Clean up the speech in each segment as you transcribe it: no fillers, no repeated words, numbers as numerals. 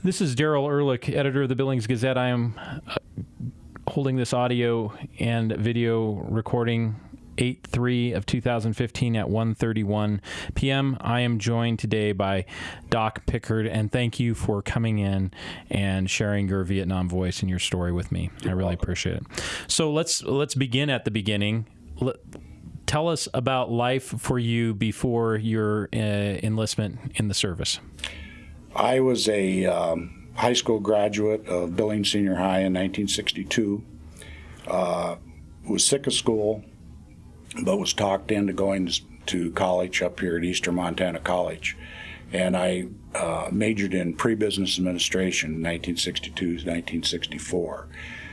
This is Daryl Ehrlich, editor of the Billings Gazette. I am holding this audio and video recording 8/3 of 2015 at 1:31 p.m. I am joined today by Doc Pickard, and thank you for coming in and sharing your Vietnam voice and your story with me. I really appreciate it. So let's begin at the beginning. Tell us about life for you before your enlistment in the service. I was a high school graduate of Billings Senior High in 1962. Was sick of school, but was talked into going to college up here at Eastern Montana College. And I majored in pre-business administration in 1962 to 1964.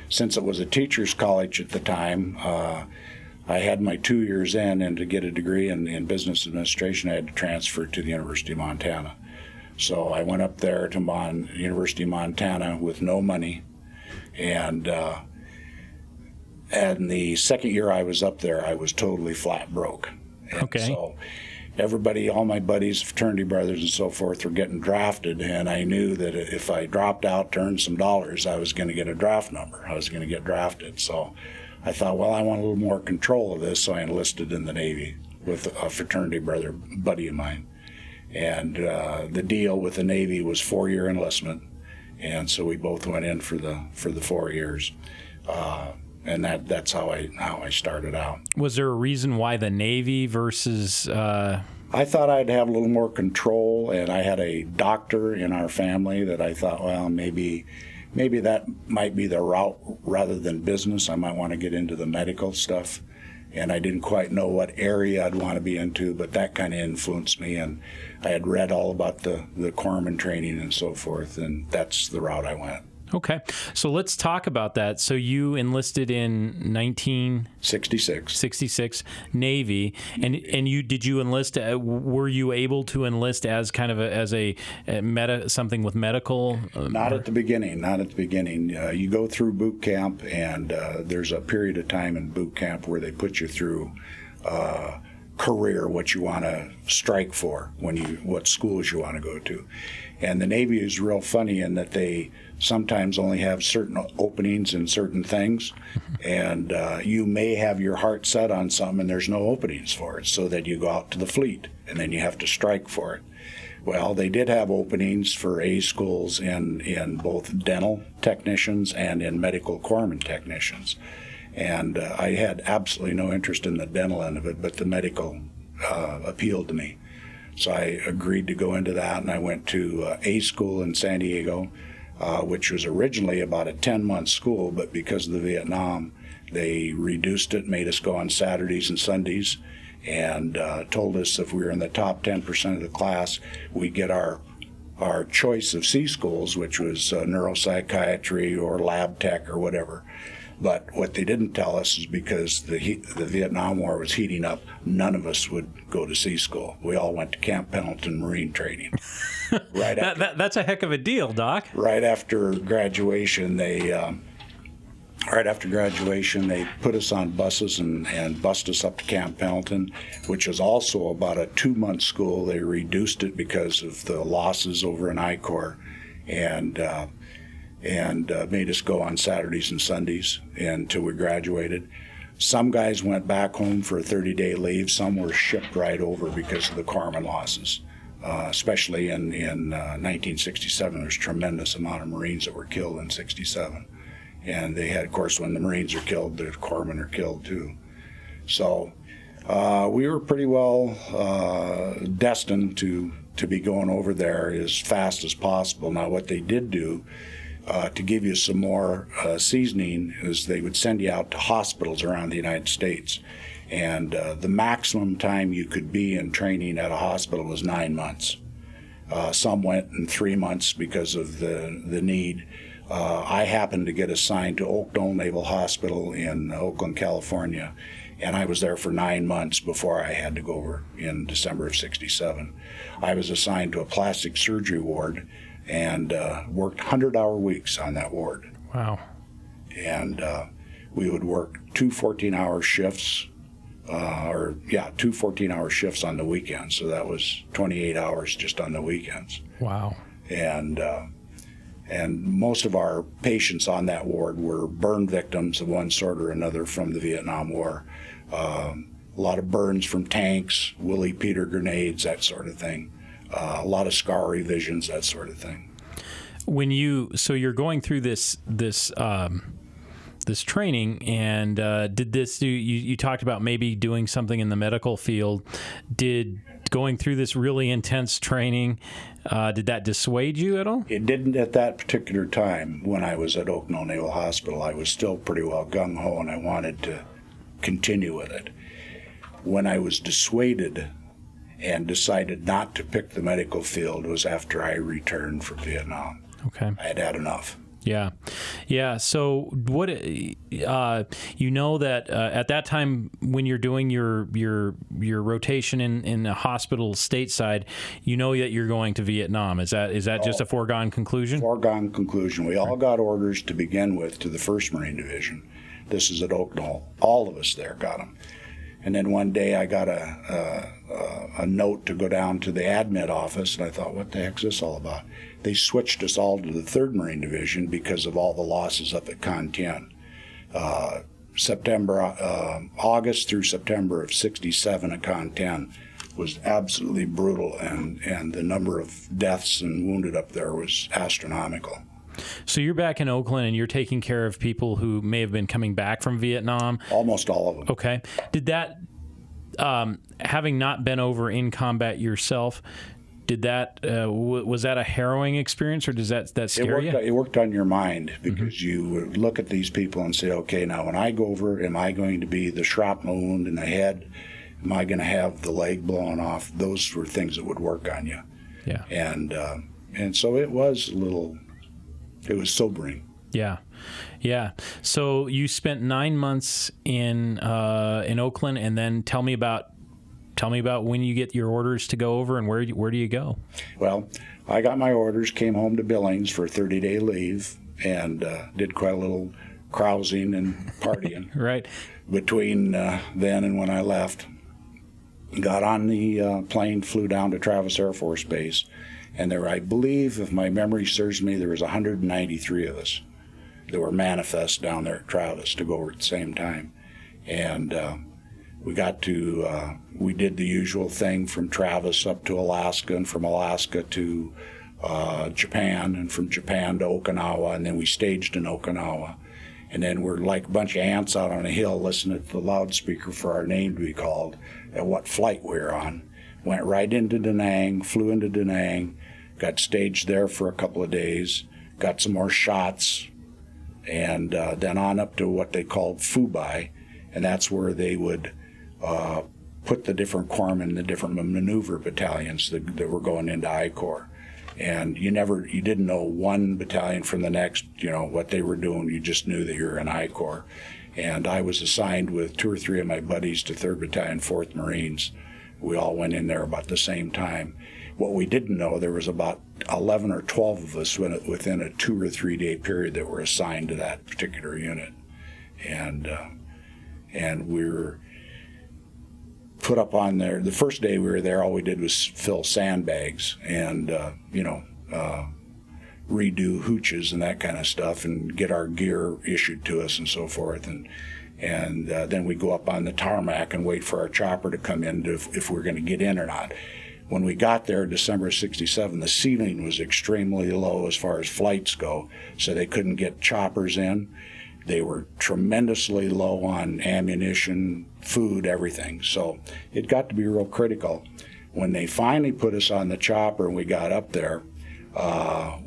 Since it was a teacher's college at the time, I had my 2 years in, and to get a degree in business administration, I had to transfer to the University of Montana. So I went up there to University of Montana with no money, and the second year I was up there, I was totally flat broke. And okay. So everybody, all my buddies, fraternity brothers and so forth, were getting drafted, and I knew that if I dropped out to earn some dollars, I was going to get a draft number. I was going to get drafted. So I thought, well, I want a little more control of this, so I enlisted in the Navy with a fraternity brother buddy of mine. And the deal with the Navy was 4-year enlistment, and so we both went in for the 4 years. And that's how I started out. Was there a reason why the Navy versus? I thought I'd have a little more control, and I had a doctor in our family that I thought, well, maybe that might be the route rather than business. I might want to get into the medical stuff, and I didn't quite know what area I'd want to be into, but that kind of influenced me, and I had read all about the corpsman training and so forth, and that's the route I went. Okay, so let's talk about that. So you enlisted in 1966 Navy, and did you enlist? Were you able to enlist as kind of something with medical? Not at the beginning. You go through boot camp, and there's a period of time in boot camp where they put you through career, what you want to strike for, what schools you want to go to. And the Navy is real funny in that they sometimes only have certain openings in certain things, and you may have your heart set on something and there's no openings for it, so that you go out to the fleet and then you have to strike for it. Well, they did have openings for A schools in both dental technicians and in medical corpsman technicians. And I had absolutely no interest in the dental end of it, but the medical appealed to me. So I agreed to go into that, and I went to A school in San Diego, which was originally about a 10-month school, but because of the Vietnam, they reduced it, made us go on Saturdays and Sundays, and told us if we were in the top 10% of the class, we'd get our choice of C schools, which was neuropsychiatry or lab tech or whatever. But what they didn't tell us is because the Vietnam War was heating up, none of us would go to C school. We all went to Camp Pendleton Marine Training. That's a heck of a deal, Doc. Right after graduation, they put us on buses and bussed us up to Camp Pendleton, which was also about a 2-month school. They reduced it because of the losses over in I Corps, and made us go on Saturdays and Sundays until we graduated. Some guys went back home for a 30-day leave. Some were shipped right over because of the corpsman losses. Especially in 1967, there's a tremendous amount of Marines that were killed in 67. And they had, of course, when the Marines are killed, the corpsmen are killed too. So we were pretty well destined to be going over there as fast as possible. Now, what they did do to give you some more seasoning is they would send you out to hospitals around the United States. And the maximum time you could be in training at a hospital was 9 months. Some went in 3 months because of the need. I happened to get assigned to Oakdale Naval Hospital in Oakland, California, and I was there for 9 months before I had to go over in December of 67. I was assigned to a plastic surgery ward and worked 100-hour weeks on that ward. Wow. And we would work two 14-hour shifts, two 14-hour shifts on the weekends. So that was 28 hours just on the weekends. Wow. And And most of our patients on that ward were burn victims of one sort or another from the Vietnam War. A lot of burns from tanks, Willie Peter grenades, that sort of thing. A lot of scar revisions, that sort of thing. So you're going through this training, and you talked about maybe doing something in the medical field. Did going through this really intense training, did that dissuade you at all? It didn't at that particular time. When I was at Oakville Naval Hospital, I was still pretty well gung-ho, and I wanted to continue with it. When I was dissuaded and decided not to pick the medical field was after I returned from Vietnam. Okay. I had had enough. Yeah. So what, you know that at that time when you're doing your rotation in a hospital stateside, you know that you're going to Vietnam. Is that just a foregone conclusion? Foregone conclusion. We all got orders to begin with to the 1st Marine Division. This is at Oak Knoll. All of us there got them. And then one day I got a note to go down to the admit office, and I thought, what the heck's this all about? They switched us all to the 3rd Marine Division because of all the losses up at Con Tien. August through September of '67 at Con Tien was absolutely brutal, and the number of deaths and wounded up there was astronomical. So you're back in Oakland, and you're taking care of people who may have been coming back from Vietnam? Almost all of them. Okay. Did that, having not been over in combat yourself, was that a harrowing experience, or does that scare you? It worked on your mind, because you would look at these people and say, okay, now when I go over, am I going to be the shrapnel wound in the head? Am I going to have the leg blown off? Those were things that would work on you. Yeah. And so it was sobering. Yeah. So you spent 9 months in Oakland, and then tell me about when you get your orders to go over, and where do you go? Well, I got my orders, came home to Billings for a 30-day leave, and did quite a little carousing and partying. Right. Between then and when I left. Got on the plane, flew down to Travis Air Force Base, and there, I believe, if my memory serves me, there was 193 of us that were manifest down there at Travis to go over at the same time. And we did the usual thing from Travis up to Alaska, and from Alaska to Japan, and from Japan to Okinawa, and then we staged in Okinawa. And then we're like a bunch of ants out on a hill listening to the loudspeaker for our name to be called and what flight we were on. Went right into Da Nang, flew into Da Nang, got staged there for a couple of days, got some more shots, and then on up to what they called Phu Bai, and that's where they would put the different corpsmen in the different maneuver battalions that were going into I Corps. And you didn't know one battalion from the next, what they were doing. You just knew that you were in I Corps. And I was assigned with 2 or 3 of my buddies to 3rd Battalion, 4th Marines. We all went in there about the same time. What we didn't know, there was about 11 or 12 of us within a 2 or 3 day period that were assigned to that particular unit. And we were put up on there. The first day we were there, all we did was fill sandbags and, redo hooches and that kind of stuff, and get our gear issued to us and so forth. And then we go up on the tarmac and wait for our chopper to come in if we're going to get in or not. When we got there, December of '67, the ceiling was extremely low as far as flights go, so they couldn't get choppers in. They were tremendously low on ammunition, food, everything. So it got to be real critical. When they finally put us on the chopper and we got up there,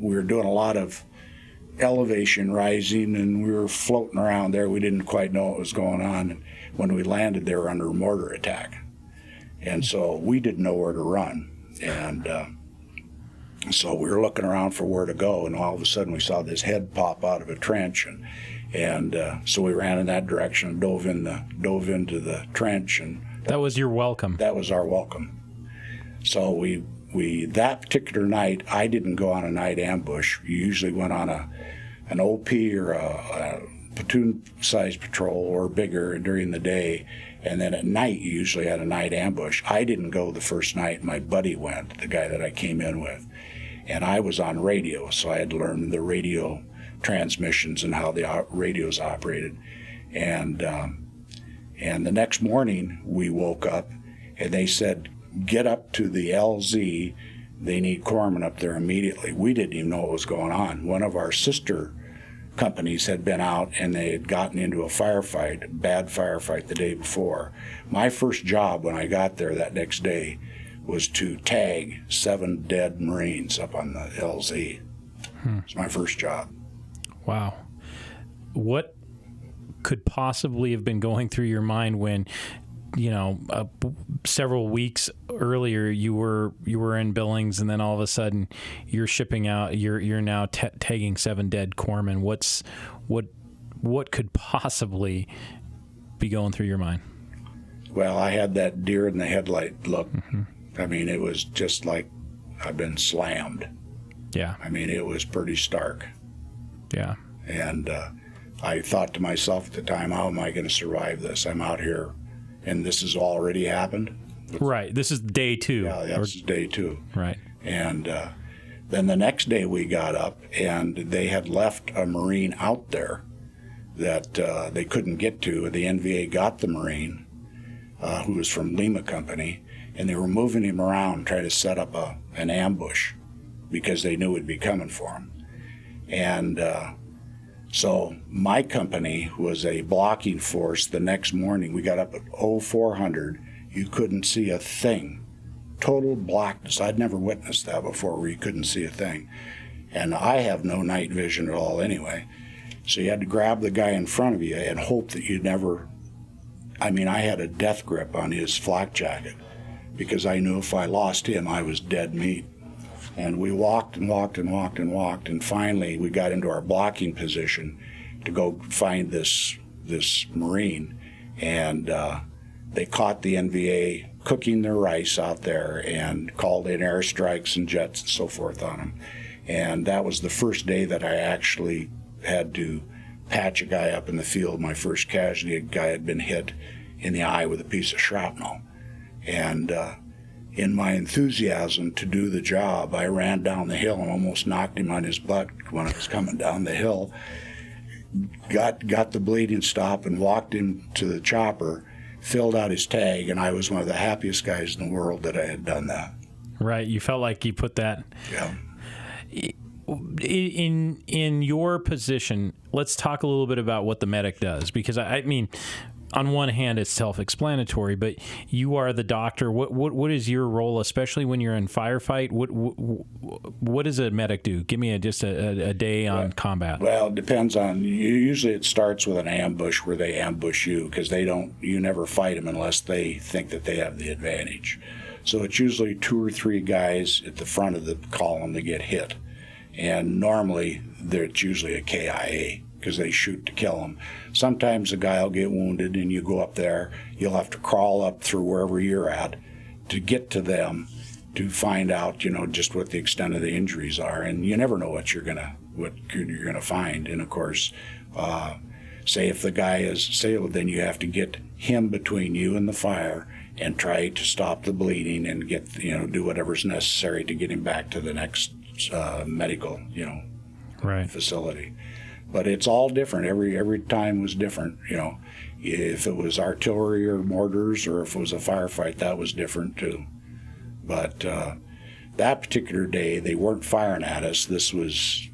we were doing a lot of elevation rising, and we were floating around there. We didn't quite know what was going on. And when we landed, they were under a mortar attack. And so we didn't know where to run. And so we were looking around for where to go, and all of a sudden we saw this head pop out of a trench. And so we ran in that direction and dove into the trench. And that was your welcome. That was our welcome. So we that particular night, I didn't go on a night ambush. You usually went on an OP or a platoon-sized patrol or bigger during the day, and then at night you usually had a night ambush. I didn't go the first night. My buddy went, the guy that I came in with. and I was on radio, so I had to learn the radio transmissions and how the radios operated. And the next morning we woke up, and they said, get up to the LZ. They need corpsmen up there immediately. We didn't even know what was going on. One of our sister companies had been out, and they had gotten into a bad firefight the day before. My first job when I got there that next day was to tag 7 dead Marines up on the LZ. It's my first job. Wow. What could possibly have been going through your mind when, several weeks earlier you were in Billings, and then all of a sudden you're shipping out, you're now tagging 7 dead corpsmen? What could possibly be going through your mind? Well, I had that deer in the headlight look. I mean, it was just like I've been slammed. Yeah. I mean, it was pretty stark. Yeah. And I thought to myself at the time, how am I going to survive this? I'm out here, and this has already happened. Right. This is day 2. Yeah, this is day 2. Right. And then the next day we got up, and they had left a Marine out there that they couldn't get to. The NVA got the Marine, who was from Lima Company, and they were moving him around, trying to set up an ambush because they knew we'd be coming for him. And so my company was a blocking force. The next morning, we got up at 0400. You couldn't see a thing. Total blackness. I'd never witnessed that before, where you couldn't see a thing. And I have no night vision at all anyway. So you had to grab the guy in front of you and hope that you never... I mean, I had a death grip on his flak jacket because I knew if I lost him, I was dead meat. And we walked and walked and walked and walked, and finally we got into our blocking position to go find this Marine. And they caught the NVA cooking their rice out there and called in airstrikes and jets and so forth on them. And that was the first day that I actually had to patch a guy up in the field. My first casualty, a guy had been hit in the eye with a piece of shrapnel. And in my enthusiasm to do the job, I ran down the hill and almost knocked him on his butt when I was coming down the hill. Got the bleeding stopped and walked him to the chopper, filled out his tag, and I was one of the happiest guys in the world that I had done that. Right. You felt like you put that... Yeah. In your position, let's talk a little bit about what the medic does, because I mean, on one hand, it's self-explanatory, but you are the doctor. What is your role, especially when you're in firefight? What does a medic do? Give me just a day on combat. Well, it depends on. Usually, it starts with an ambush where they ambush you because you never fight them unless they think that they have the advantage. So it's usually 2 or 3 guys at the front of the column that get hit. And normally, it's usually a KIA because they shoot to kill them. Sometimes a guy will get wounded and you go up there. You'll have to crawl up through wherever you're at to get to them to find out, just what the extent of the injuries are. And you never know what you're gonna find. And of course, say if the guy is disabled, then you have to get him between you and the fire and try to stop the bleeding and get, do whatever's necessary to get him back to the next medical, right, facility. But it's all different. Every time was different. If it was artillery or mortars, or if it was a firefight, that was different too. But that particular day, they weren't firing at us. This was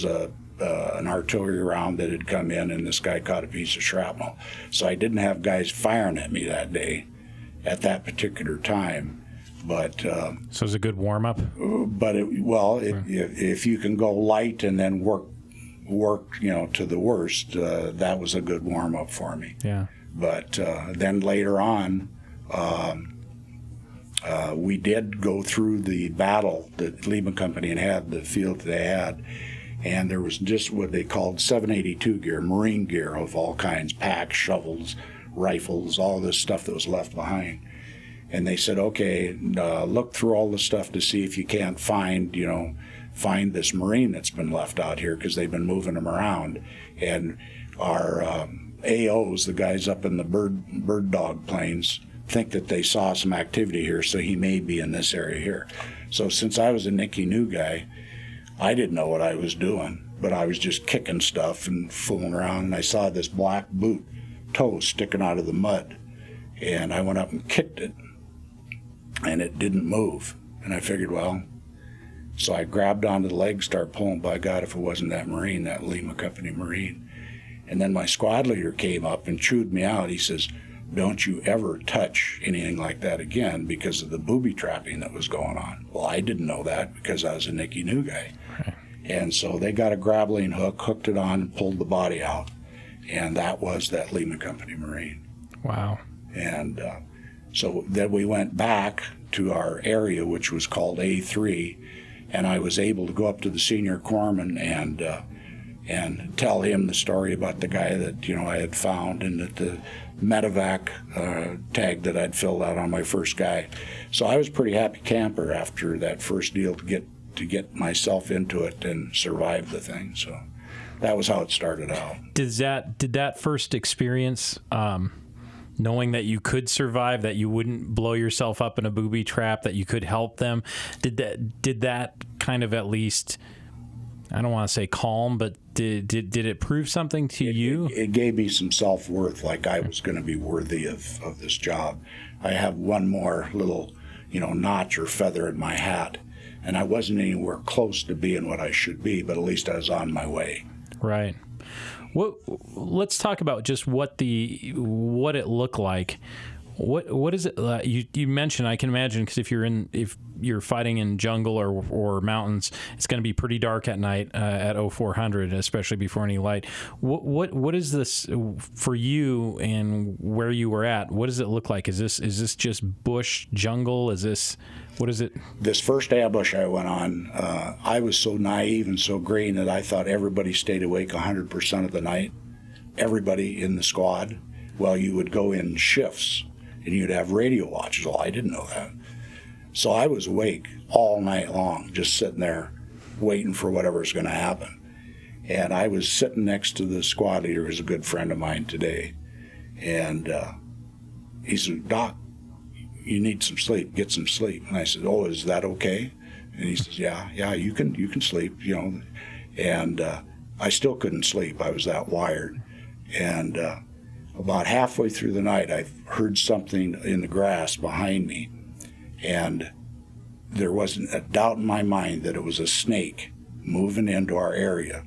an artillery round that had come in, and this guy caught a piece of shrapnel. So I didn't have guys firing at me that day, at that particular time. But so it's a good warm up. But if you can go light and then work to the worst, that was a good warm up for me. Yeah. But then later on, we did go through the battle that Lima Company had, the field that they had, and there was just what they called 782 gear, Marine gear of all kinds, packs, shovels, rifles, all this stuff that was left behind. And they said, okay, look through all the stuff to see if you can't find this Marine that's been left out here, because they've been moving them around. And our AOs, the guys up in the bird dog planes, think that they saw some activity here, so he may be in this area here. So since I was a Nicky New guy, I didn't know what I was doing, but I was just kicking stuff and fooling around, and I saw this black boot toe sticking out of the mud, and I went up and kicked it, and it didn't move. And I figured, well, so I grabbed onto the leg, started pulling. By God, if it wasn't that Marine, that Lima Company Marine. And then my squad leader came up and chewed me out. He says, don't you ever touch anything like that again because of the booby trapping that was going on. Well, I didn't know that because I was a Nicky New guy. Right. And so they got a grappling hook, hooked it on, and pulled the body out. And that was that Lima Company Marine. Wow. And so then we went back to our area, which was called A3, and I was able to go up to the senior corpsman and tell him the story about the guy that I had found, and that the medevac tag that I'd filled out on my first guy. So I was a pretty happy camper after that first deal to get myself into it and survive the thing. So that was how it started out. Did that first experience, knowing that you could survive, that you wouldn't blow yourself up in a booby trap, that you could help them, did that kind of at least, I don't want to say calm, but did it prove something to you? It gave me some self-worth, like I was going to be worthy of this job. I have one more little, notch or feather in my hat, and I wasn't anywhere close to being what I should be, but at least I was on my way. Right. Let's talk about just what it looked like. What is it? You mentioned, I can imagine, because if you're fighting in jungle or mountains, it's going to be pretty dark at night at 0400, especially before any light. What is this for you and where you were at? What does it look like? Is this just bush, jungle? What is it? This first ambush I went on, I was so naive and so green that I thought everybody stayed awake 100% of the night. Everybody in the squad. Well, you would go in shifts, and you'd have radio watches. Well, I didn't know that. So I was awake all night long, just sitting there waiting for whatever's going to happen. And I was sitting next to the squad leader, who's a good friend of mine today. And he said, Doc, you need some sleep. Get some sleep. And I said, oh, is that okay? And he says, yeah, you can sleep, And I still couldn't sleep. I was that wired. And about halfway through the night, I heard something in the grass behind me, and there wasn't a doubt in my mind that it was a snake moving into our area.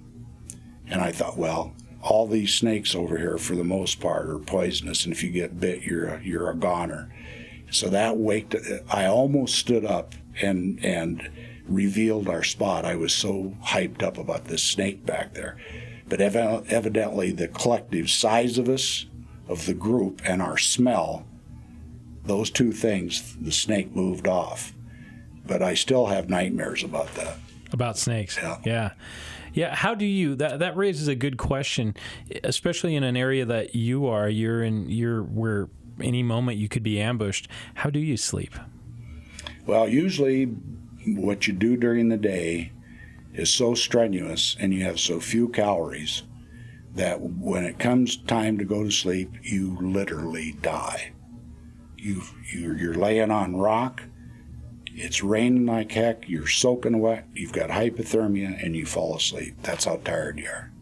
And I thought, well, all these snakes over here, for the most part, are poisonous, and if you get bit, you're a goner. So that I almost stood up and revealed our spot. I was so hyped up about this snake back there. But evidently, the collective size of us, of the group, and our smell, those two things, the snake moved off. But I still have nightmares about that. About snakes. Yeah. How do you? That raises a good question, especially in an area that you're where any moment you could be ambushed. How do you sleep? Well, usually, what you do during the day is so strenuous, and you have so few calories, that when it comes time to go to sleep, you literally die. You're laying on rock, it's raining like heck, you're soaking wet, you've got hypothermia, and you fall asleep. That's how tired you are.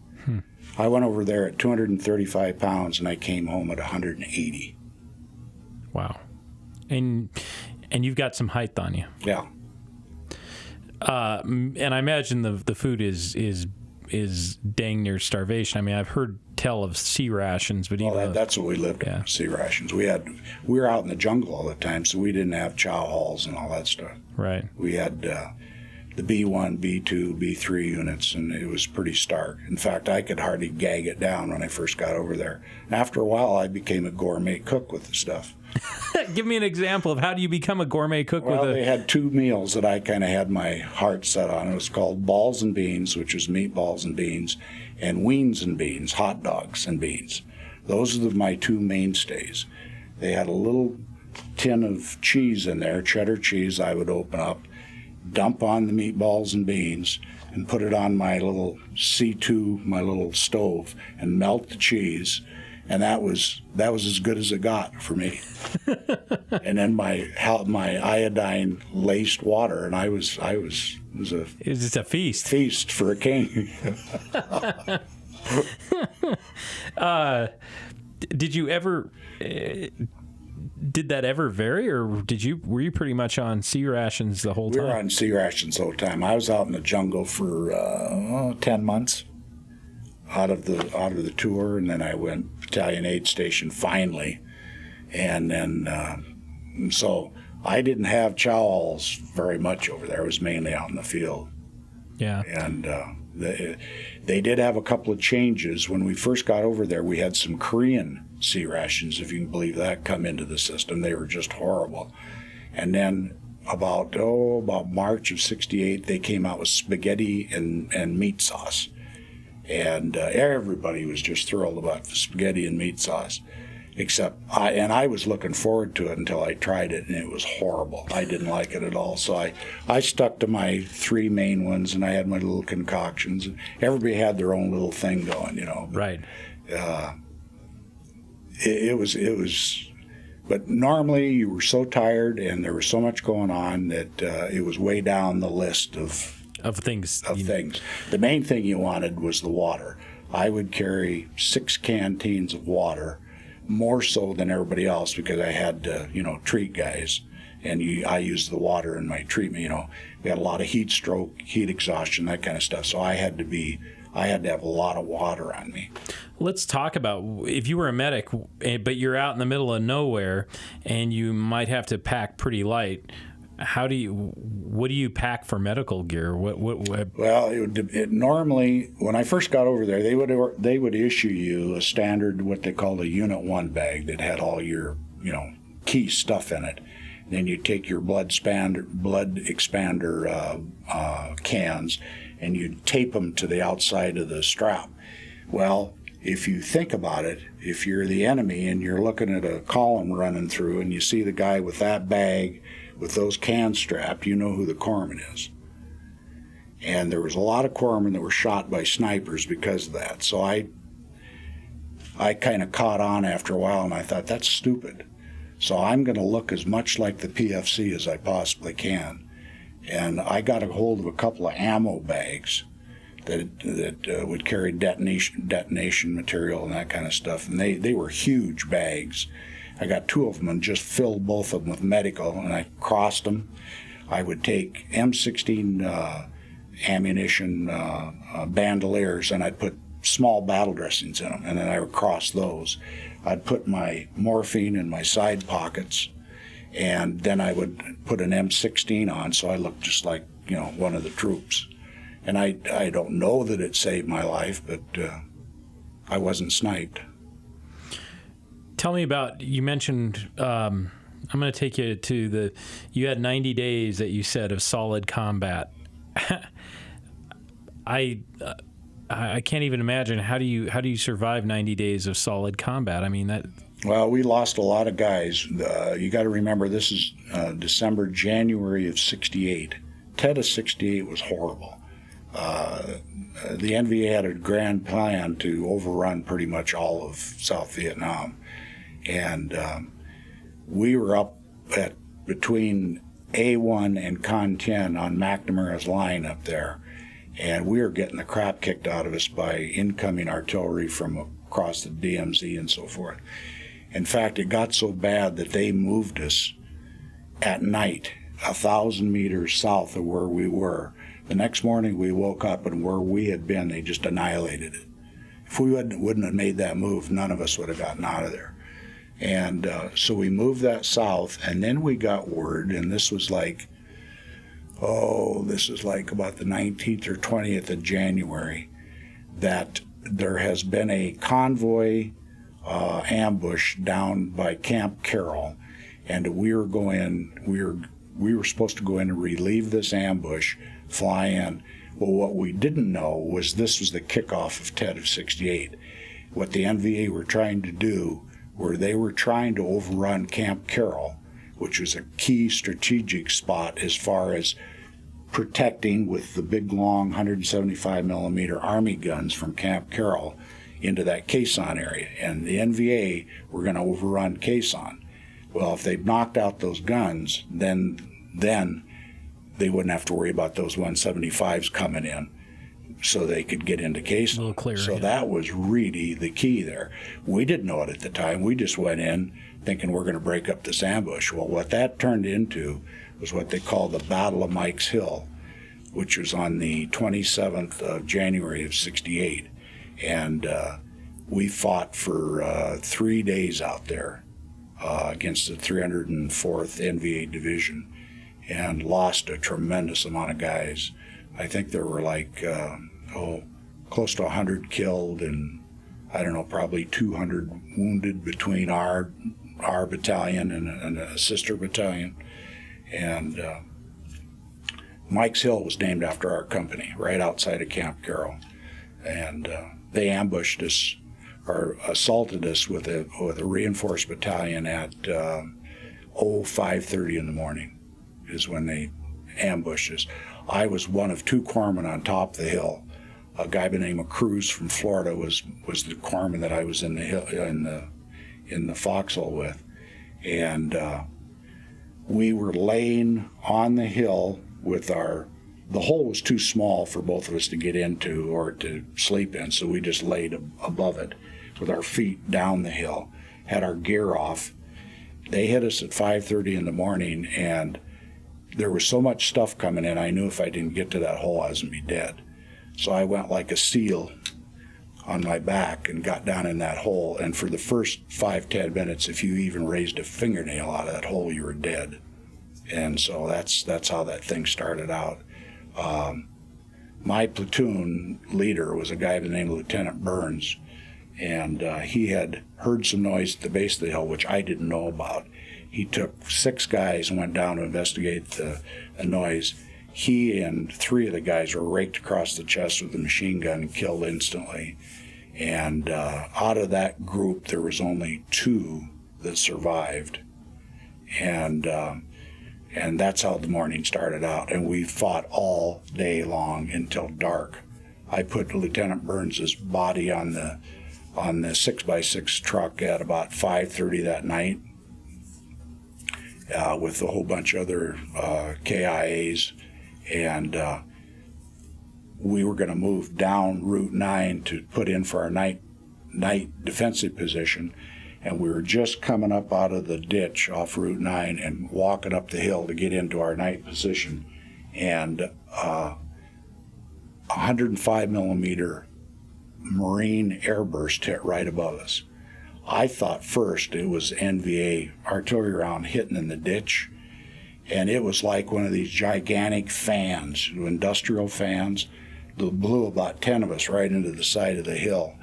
I went over there at 235 pounds, and I came home at 180. Wow. And you've got some height on you. Yeah. And I imagine the food is dang near starvation. I mean, I've heard tell of sea rations, but that's what we lived on, sea rations. We were out in the jungle all the time, so we didn't have chow halls and all that stuff. Right. We had the B1, B2, B3 units, and it was pretty stark. In fact, I could hardly gag it down when I first got over there. And after a while, I became a gourmet cook with the stuff. Give me an example of how do you become a gourmet cook with they had two meals that I kind of had my heart set on. It was called balls and beans, which was meatballs and beans, and weens and beans, hot dogs and beans. Those are my two mainstays. They had a little tin of cheese in there, cheddar cheese I would open up, dump on the meatballs and beans, and put it on my little C2, my little stove, and melt the cheese, And that was as good as it got for me. And then my iodine laced water, and it was just a feast for a king. Did you ever? Did that ever vary, or were you pretty much on C rations the whole time? We were on C rations the whole time. I was out in the jungle for 10 months. Out of the tour, and then I went battalion aid station finally, and then so I didn't have chow-alls very much over there. I was mainly out in the field. Yeah. And they did have a couple of changes. When we first got over there, we had some Korean C rations, if you can believe that, come into the system. They were just horrible. And then about March of '68, they came out with spaghetti and meat sauce. And everybody was just thrilled about the spaghetti and meat sauce, except I was looking forward to it until I tried it, and it was horrible. I didn't like it at all. So I stuck to my 3 main ones, and I had my little concoctions. Everybody had their own little thing going, But, right. It was. But normally you were so tired, and there was so much going on that it was way down the list of things. The main thing you wanted was the water. I would carry 6 canteens of water, more so than everybody else, because I had to, treat guys, and I used the water in my treatment. We had a lot of heat stroke, heat exhaustion, that kind of stuff. So I had to have a lot of water on me. Let's talk about, if you were a medic, but you're out in the middle of nowhere, and you might have to pack pretty light. What do you pack for medical gear? Well, it normally, when I first got over there, they would issue you a standard, what they called a Unit 1 bag that had all your, key stuff in it. Then you take your blood expander cans, and you tape them to the outside of the strap. Well, if you think about it, if you're the enemy and you're looking at a column running through and you see the guy with that bag with those cans strapped, you know who the corpsman is. And there was a lot of corpsmen that were shot by snipers because of that. So I kind of caught on after a while, and I thought, that's stupid. So I'm going to look as much like the PFC as I possibly can. And I got a hold of a couple of ammo bags that would carry detonation material and that kind of stuff. And they were huge bags. I got 2 of them and just filled both of them with medical, and I crossed them. I would take M16 ammunition bandoliers, and I'd put small battle dressings in them, and then I would cross those. I'd put my morphine in my side pockets, and then I would put an M16 on, so I looked just like, one of the troops. And I don't know that it saved my life, but I wasn't sniped. Tell me about, you mentioned, I'm going to take you to you had 90 days that you said of solid combat. I can't even imagine, how do you survive 90 days of solid combat? I mean, that. Well, we lost a lot of guys. You got to remember, this is January of '68. Tet of '68 was horrible. The NVA had a grand plan to overrun pretty much all of South Vietnam. And we were up at between A1 and Con 10 on McNamara's line up there, and we were getting the crap kicked out of us by incoming artillery from across the DMZ and so forth. In fact, it got so bad that they moved us at night 1,000 meters south of where we were. The next morning we woke up, and where we had been, they just annihilated it. If we wouldn't have made that move, none of us would have gotten out of there. And so we moved that south, and then we got word, and this was like about the 19th or 20th of January, that there has been a convoy ambush down by Camp Carroll, and we were supposed to go in and relieve this ambush, fly in. Well, what we didn't know was this was the kickoff of Tet of '68. What the NVA were trying to do were they were trying to overrun Camp Carroll, which was a key strategic spot as far as protecting with the big, long 175 millimeter Army guns from Camp Carroll. into that caisson area. And the NVA were going to overrun caisson. Well, if they knocked out those guns, then they wouldn't have to worry about those 175s coming in, so they could get into caisson. A little clearer, so yeah. that was really the key there. We didn't know it at the time. We just went in thinking we're going to break up this ambush. Well, what that turned into was what they call the Battle of Mike's Hill, which was on the 27th of January of '68. And we fought for 3 days out there against the 304th NVA Division and lost a tremendous amount of guys. I think there were like, close to 100 killed and, I don't know, probably 200 wounded between our battalion and a sister battalion. And Mike's Hill was named after our company, right outside of Camp Carroll. And they ambushed us, or assaulted us with a reinforced battalion at 5:30 in the morning is when they ambushed us. I was one of 2 corpsmen on top of the hill. A guy by the name of Cruz from Florida was the corpsman that I was in the hill, in the foxhole with. And we were laying on the hill with the hole was too small for both of us to get into or to sleep in, so we just laid above it with our feet down the hill, had our gear off. They hit us at 5:30 in the morning, and there was so much stuff coming in, I knew if I didn't get to that hole, I was going to be dead. So I went like a seal on my back and got down in that hole, and for the first 5-10 minutes, if you even raised a fingernail out of that hole, you were dead. And so that's how that thing started out. My platoon leader was a guy by the name of Lieutenant Burns, and he had heard some noise at the base of the hill, which I didn't know about. He took 6 guys and went down to investigate the noise. He and 3 of the guys were raked across the chest with a machine gun and killed instantly. And out of that group, there was only 2 that survived. And that's how the morning started out. And we fought all day long until dark. I put Lieutenant Burns' body on the 6x6 truck at about 5:30 that night with a whole bunch of other KIAs. And we were going to move down Route 9 to put in for our night defensive position. And we were just coming up out of the ditch off Route 9 and walking up the hill to get into our night position. And 105 millimeter Marine airburst hit right above us. I thought first it was NVA artillery round hitting in the ditch. And it was like one of these gigantic fans, industrial fans, that blew about 10 of us right into the side of the hill.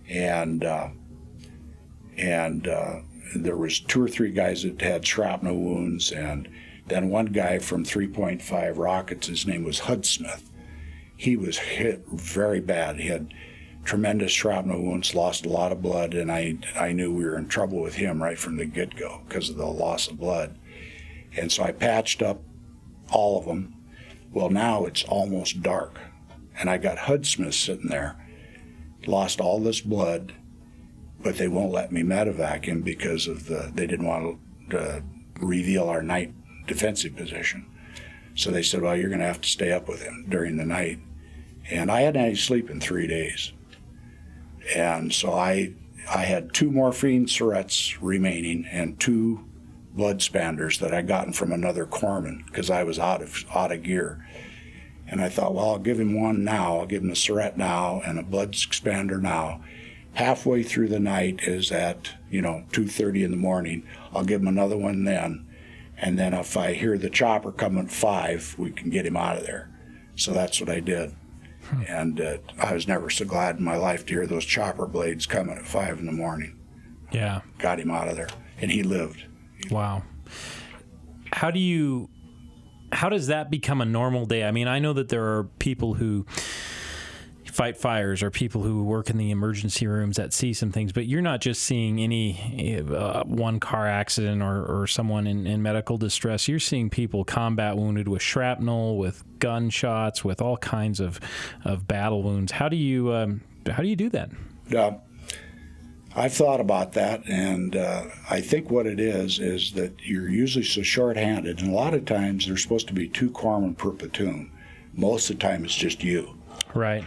And there was 2 or 3 guys that had shrapnel wounds, and then one guy from 3.5 rockets, his name was Hudsmith. He was hit very bad. He had tremendous shrapnel wounds, lost a lot of blood, and I knew we were in trouble with him right from the get-go because of the loss of blood. And so I patched up all of them. Well, now it's almost dark, and I got Hudsmith sitting there, lost all this blood, but they won't let me medevac him because of they didn't want to reveal our night defensive position. So they said, well, you're going to have to stay up with him during the night. And I hadn't had any sleep in 3 days. And so I had 2 morphine syrettes remaining and 2 blood spanders that I'd gotten from another corpsman because I was out of gear. And I thought, well, I'll give him one now. I'll give him a syrette now and a blood expander now. Halfway through the night is at 2:30 in the morning. I'll give him another one then, and then if I hear the chopper coming at 5, we can get him out of there. So that's what I did. And I was never so glad in my life to hear those chopper blades coming at 5 in the morning. Yeah, got him out of there, and he lived. Wow. How does that become a normal day? I mean, I know that there are people who fight fires or people who work in the emergency rooms that see some things, but you're not just seeing any one car accident or someone in medical distress. You're seeing people combat wounded with shrapnel, with gunshots, with all kinds of battle wounds. How do you do that? I've thought about that, and I think what it is that you're usually so short-handed, and a lot of times there's supposed to be 2 corpsmen per platoon. Most of the time it's just you. Right.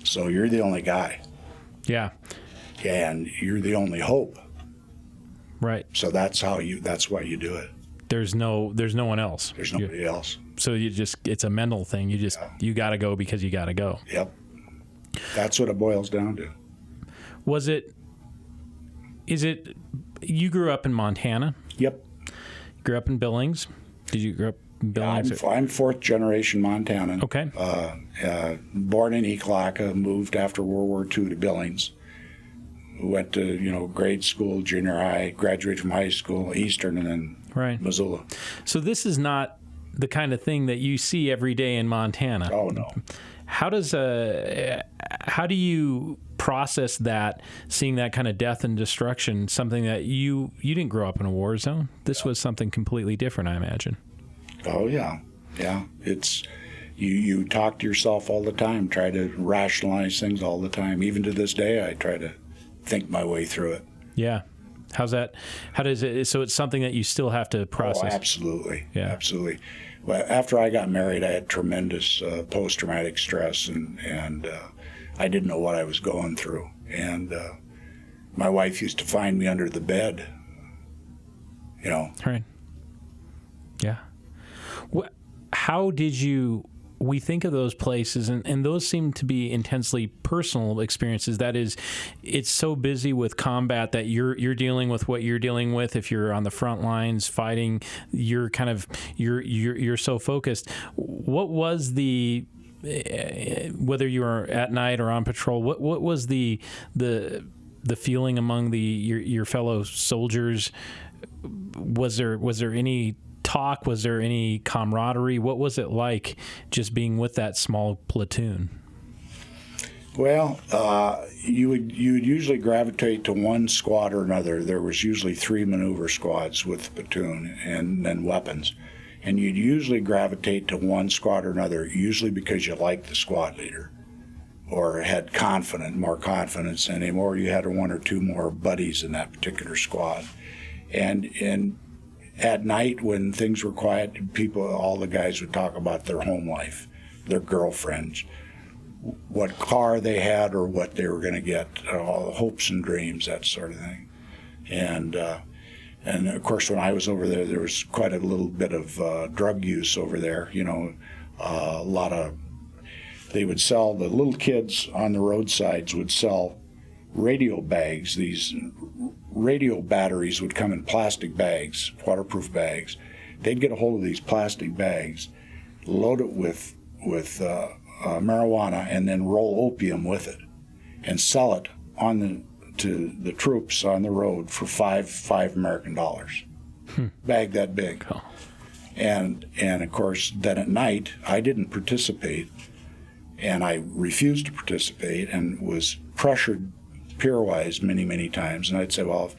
So you're the only guy. Yeah. And you're the only hope. Right. So that's why you do it. There's no one else. There's nobody else. So it's a mental thing. You got to go because you got to go. Yep. That's what it boils down to. You grew up in Montana? Yep. Grew up in Billings? Did you grow up in Billings? Yeah, I'm 4th generation Montanan. Okay. Born in Ekalaka, moved after World War II to Billings. Went to, grade school, junior high, graduated from high school, Eastern, and then Missoula. So this is not the kind of thing that you see every day in Montana. Oh, no. How do you process that, seeing that kind of death and destruction, something that you didn't grow up in a war zone? This was something completely different, I imagine. Oh, yeah. Yeah. It's you talk to yourself all the time, try to rationalize things all the time. Even to this day, I try to think my way through it. Yeah. How's that? How does it? So it's something that you still have to process. Oh, absolutely. Yeah. Absolutely. Well, after I got married, I had tremendous post-traumatic stress, and I didn't know what I was going through. And my wife used to find me under the bed. Right. Yeah. How did you? We think of those places, and those seem to be intensely personal experiences. That is, it's so busy with combat that you're dealing with what you're dealing with. If you're on the front lines fighting, you're so focused. What was the whether you were at night or on patrol? What was the feeling among your fellow soldiers? Was there any talk? Was there any camaraderie? What was it like just being with that small platoon? Well, you would usually gravitate to one squad or another. There was usually 3 maneuver squads with the platoon and then weapons. And you'd usually gravitate to one squad or another, usually because you liked the squad leader or had more confidence in him, or you had 1 or 2 more buddies in that particular squad. And at night, when things were quiet, all the guys would talk about their home life, their girlfriends, what car they had or what they were going to get, all the hopes and dreams, that sort of thing. And of course, when I was over there, there was quite a little bit of drug use over there. A lot of, they would sell, the little kids on the roadsides would sell radio bags. These radio batteries would come in plastic bags, waterproof bags. They'd get a hold of these plastic bags, load it with marijuana, and then roll opium with it, and sell it to the troops on the road for five American dollars. Bag that big. Oh. And of course, then at night, I didn't participate, and I refused to participate, and was pressured peer-wise many times. And I'd say, well, if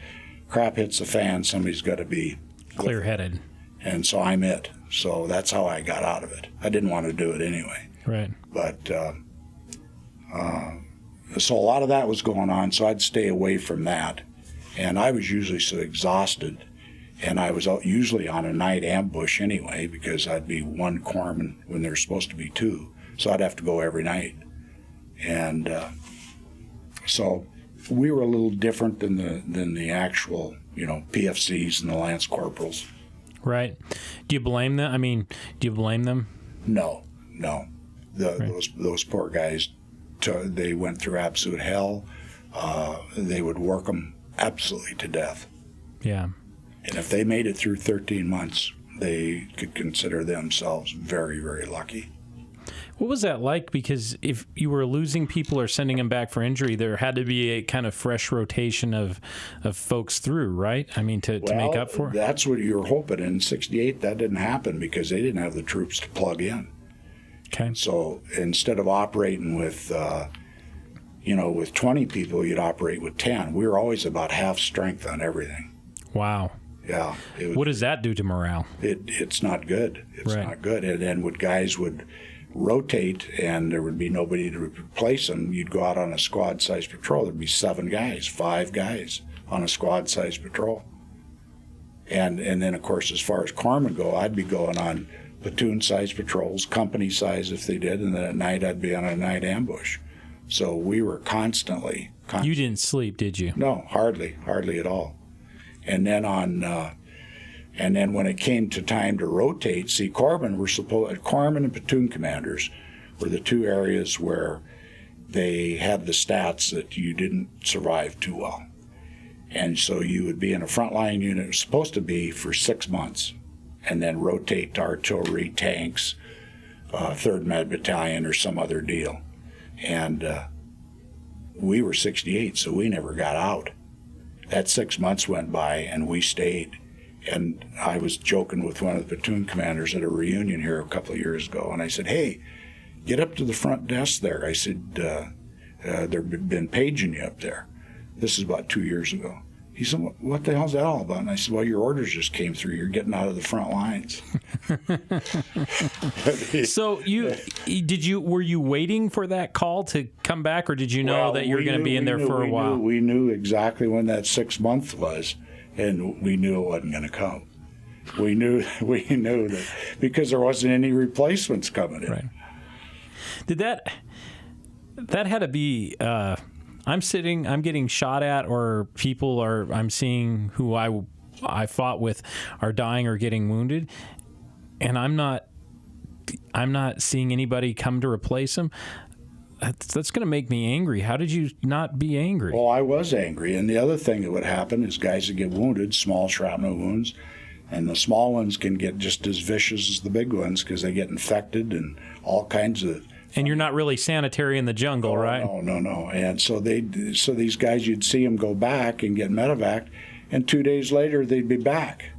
crap hits the fan, somebody's got to be clear-headed. And so I'm it. So that's how I got out of it. I didn't want to do it anyway. Right. But so a lot of that was going on, so I'd stay away from that. And I was usually so exhausted, and I was usually on a night ambush anyway, because I'd be 1 corpsman when there's supposed to be 2. So I'd have to go every night. And so we were a little different than the actual, PFCs and the lance corporals. Right. Do you blame them? I mean, do you blame them? No. Right. Those poor guys, they went through absolute hell. They would work them absolutely to death. Yeah. And if they made it through 13 months, they could consider themselves very, very lucky. What was that like? Because if you were losing people or sending them back for injury, there had to be a kind of fresh rotation of folks through, right? I mean, to make up for it? That's what you were hoping. In 68, that didn't happen because they didn't have the troops to plug in. Okay. So instead of operating with 20 people, you'd operate with 10. We were always about half strength on everything. Wow. Yeah. What does that do to morale? It's not good. It's right. not good. And then guys would rotate and there would be nobody to replace them, you'd go out on a squad-sized patrol. There'd be 7 guys, 5 guys on a squad-sized patrol. And then, of course, as far as corpsmen go, I'd be going on platoon-sized patrols, company-size if they did, and then at night I'd be on a night ambush. So we were constantly. You didn't sleep, did you? No, hardly at all. And then when it came to time to rotate, see, corpsmen and platoon commanders were the 2 areas where they had the stats that you didn't survive too well. And so you would be in a frontline unit, it was supposed to be for 6 months, and then rotate to artillery, tanks, 3rd Med Battalion, or some other deal. And we were 68, so we never got out. That 6 months went by, and we stayed. And I was joking with one of the platoon commanders at a reunion here a couple of years ago, and I said, "Hey, get up to the front desk there." I said, "They've been paging you up there." This is about 2 years ago. He said, "What the hell's that all about?" And I said, "Well, your orders just came through. You're getting out of the front lines." So were you waiting for that call to come back, or did you know that you were going to be in there for a while? We knew exactly when that 6 month was, and we knew it wasn't going to come. We knew that because there wasn't any replacements coming in. Right. Did that had to be? I'm getting shot at, or I'm seeing who I fought with are dying or getting wounded, and I'm not seeing anybody come to replace them. That's going to make me angry. How did you not be angry? Well, I was angry, and the other thing that would happen is guys that get wounded, small shrapnel wounds, and the small ones can get just as vicious as the big ones because they get infected and all kinds of. And you're not really sanitary in the jungle, right? No. And so these guys, you'd see them go back and get medevaced, and 2 days later they'd be back.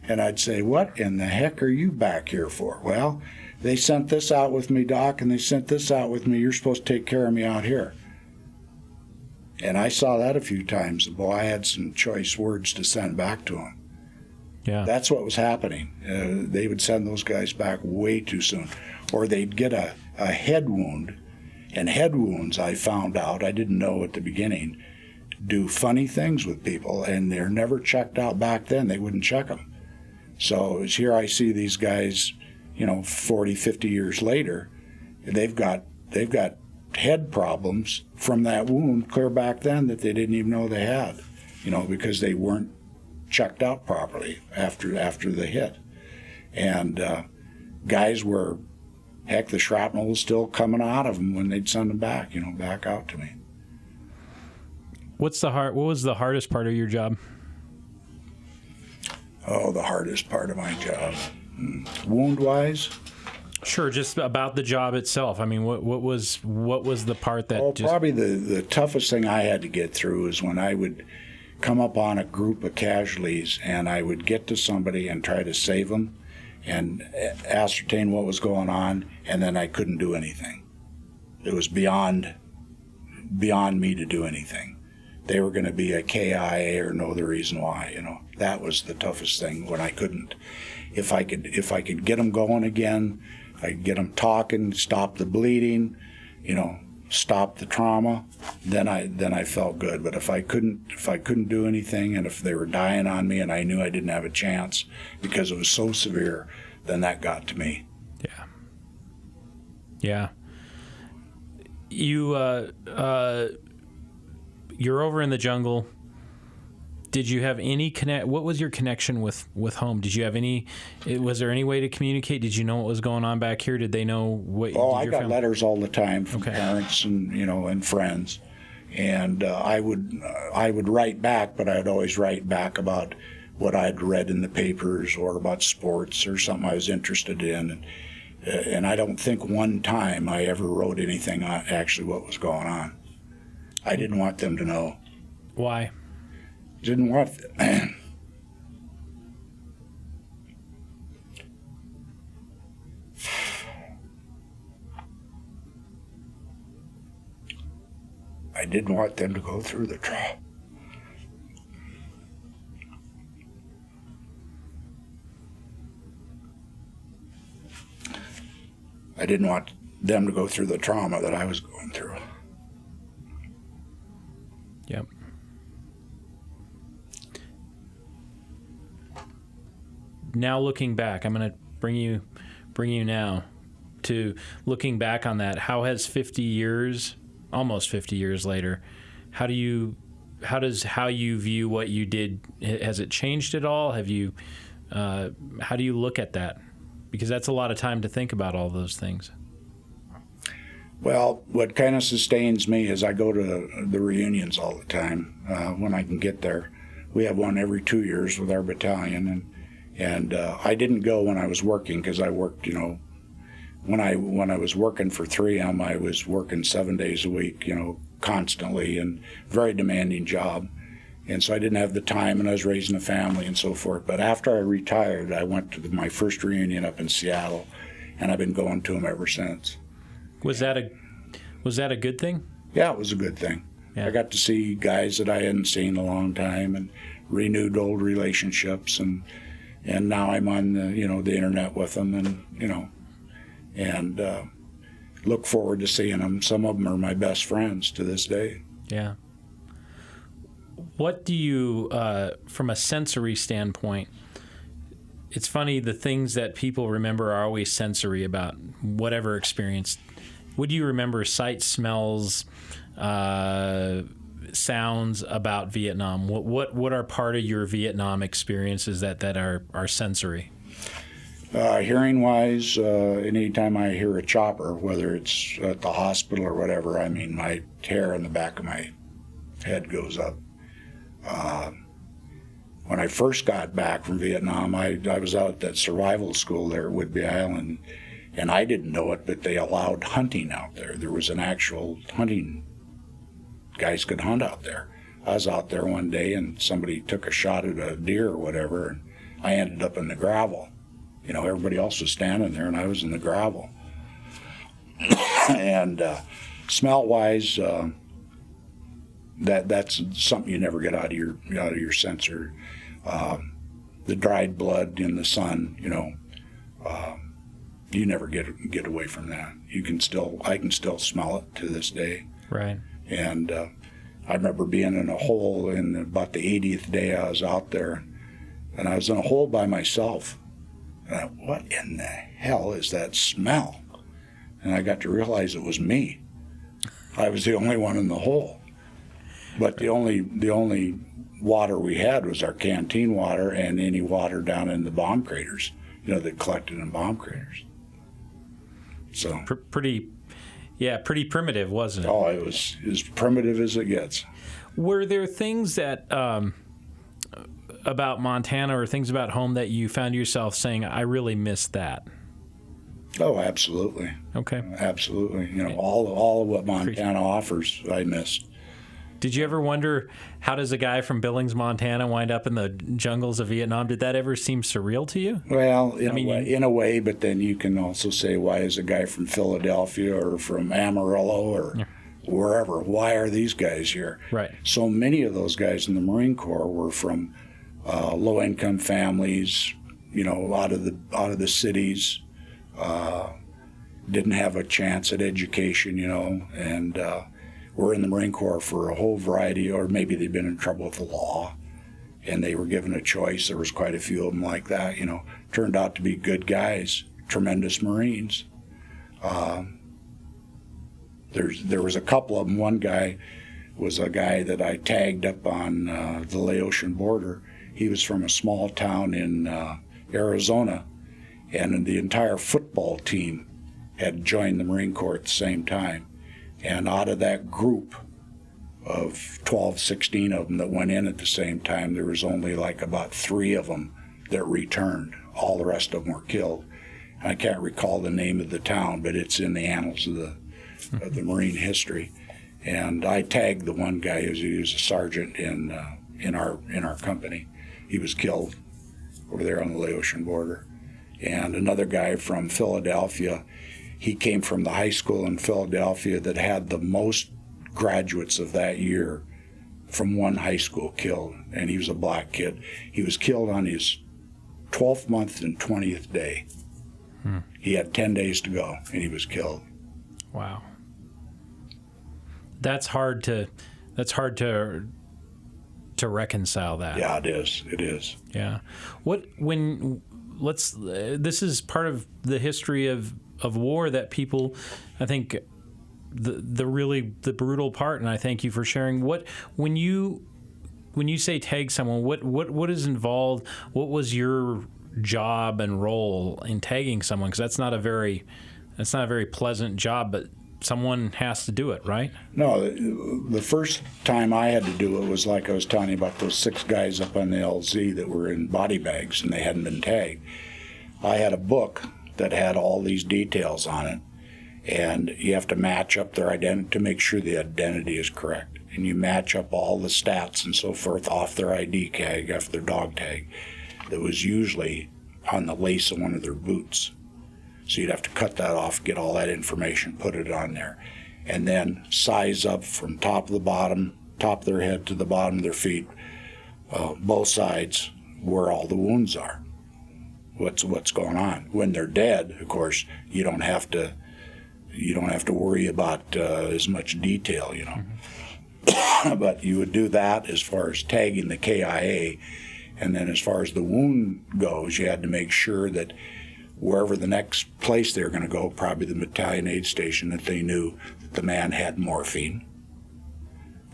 And I'd say, "What in the heck are you back here for?" "Well, they sent this out with me, Doc, and they sent this out with me. You're supposed to take care of me out here." And I saw that a few times. Boy, I had some choice words to send back to them. Yeah. That's what was happening. They would send those guys back way too soon. Or they'd get a head wound. And head wounds, I found out, I didn't know at the beginning, do funny things with people, and they're never checked out back then. They wouldn't check them. So here I see these guys, 40, 50 years later, they've got head problems from that wound clear back then that they didn't even know they had, because they weren't checked out properly after the hit. And guys were, heck, the shrapnel was still coming out of them when they'd send them back, back out to me. What was the hardest part of your job? Oh, the hardest part of my job. Wound-wise? Sure, just about the job itself. I mean, what was the part that probably the toughest thing I had to get through is when I would come up on a group of casualties and I would get to somebody and try to save them and ascertain what was going on, and then I couldn't do anything. It was beyond me to do anything. They were going to be a KIA or know the reason why. That was the toughest thing when I couldn't. If I could get them going again, I could get them talking, stop the bleeding, stop the trauma, then I felt good. But if I couldn't do anything, and if they were dying on me and I knew I didn't have a chance because it was so severe, then that got to me. Yeah. You're over in the jungle. Did you have any what was your connection with home? Did you have was there any way to communicate? Did you know what was going on back here? Did they know what? Oh, I got letters all the time from parents and and friends, and I would write back, but I'd always write back about what I'd read in the papers or about sports or something I was interested in, and I don't think one time I ever wrote anything on actually what was going on. I didn't want them to know. Why? Didn't want. I didn't want them to go through the trial. I didn't want them to go through the trauma that I was going through. Yep. Now looking back, I'm going to bring you now to looking back on that. How has 50 years, almost 50 years later, how does how you view what you did, has it changed at all? Have you, how do you look at that? Because that's a lot of time to think about all those things. Well, what kind of sustains me is I go to the reunions all the time when I can get there. We have one every 2 years with our battalion, and I didn't go when I was working because I worked, when I was working for 3M, I was working 7 days a week, constantly, and very demanding job. And so I didn't have the time, and I was raising a family and so forth. But after I retired, I went to my first reunion up in Seattle, and I've been going to them ever since. Was that a good thing? Yeah, it was a good thing. Yeah. I got to see guys that I hadn't seen in a long time, and renewed old relationships, and now I'm on the internet with them, and look forward to seeing them. Some of them are my best friends to this day. Yeah. What do you, from a sensory standpoint, it's funny, the things that people remember are always sensory about whatever experience. What do you remember, sights, smells, sounds about Vietnam? What are part of your Vietnam experiences that are sensory? Hearing-wise, anytime I hear a chopper, whether it's at the hospital or whatever, my hair in the back of my head goes up. When I first got back from Vietnam, I was out at that survival school there at Whidbey Island, and I didn't know it, but they allowed hunting out there. There was an actual hunting, guys could hunt out there. I was out there one day, and somebody took a shot at a deer or whatever, and I ended up in the gravel. Everybody else was standing there, and I was in the gravel. And smell-wise, that's something you never get out of your sensor. The dried blood in the sun, you never get away from that. I can still smell it to this day. Right. And I remember being in a hole in about the 80th day I was out there, and I was in a hole by myself. And what in the hell is that smell? And I got to realize it was me. I was the only one in the hole. But the only water we had was our canteen water and any water down in the bomb craters, that collected in bomb craters. So pretty primitive, wasn't it? Oh, it was as primitive as it gets. Were there things that about Montana or things about home that you found yourself saying, I really missed that? Oh, absolutely. Okay. Absolutely. All of what Montana offers, I missed. Did you ever wonder, how does a guy from Billings, Montana wind up in the jungles of Vietnam? Did that ever seem surreal to you? Well, in a way, but then you can also say, why is a guy from Philadelphia or from Amarillo or wherever, why are these guys here? Right. So many of those guys in the Marine Corps were from low-income families, out of the cities, didn't have a chance at education, and were in the Marine Corps for a whole variety, or maybe they'd been in trouble with the law, and they were given a choice. There was quite a few of them like that, turned out to be good guys, tremendous Marines. There was a couple of them. One guy was a guy that I tagged up on the Laotian border. He was from a small town in Arizona, and the entire football team had joined the Marine Corps at the same time. And out of that group of 12, 16 of them that went in at the same time, there was only like about 3 of them that returned. All the rest of them were killed. I can't recall the name of the town, but it's in the annals of the Marine history. And I tagged the one guy he was a sergeant in our company. He was killed over there on the Laotian border. And another guy from Philadelphia, he came from the high school in Philadelphia that had the most graduates of that year from one high school killed, and he was a black kid. He was killed on his 12th month and 20th day. He had 10 days to go, and he was killed. Wow. That's hard to reconcile that. Yeah, it is. It is. Yeah. This is part of the history of war that people, I think, the brutal part, and I thank you for sharing. When you say tag someone, what is involved? What was your job and role in tagging someone? Because that's not a very pleasant job, but someone has to do it, right? No, the first time I had to do it was like I was telling you about those 6 guys up on the LZ that were in body bags and they hadn't been tagged. I had a book that had all these details on it, and you have to match up their identity to make sure the identity is correct. And you match up all the stats and so forth off their ID tag, off their dog tag, that was usually on the lace of one of their boots. So you'd have to cut that off, get all that information, put it on there, and then size up from top of their head to the bottom of their feet, both sides, where all the wounds are. What's going on. When they're dead, of course, you don't have to worry about as much detail, you know. Mm-hmm. But you would do that as far as tagging the KIA, and then as far as the wound goes, you had to make sure that wherever the next place they were going to go, probably the battalion aid station, that they knew that the man had morphine,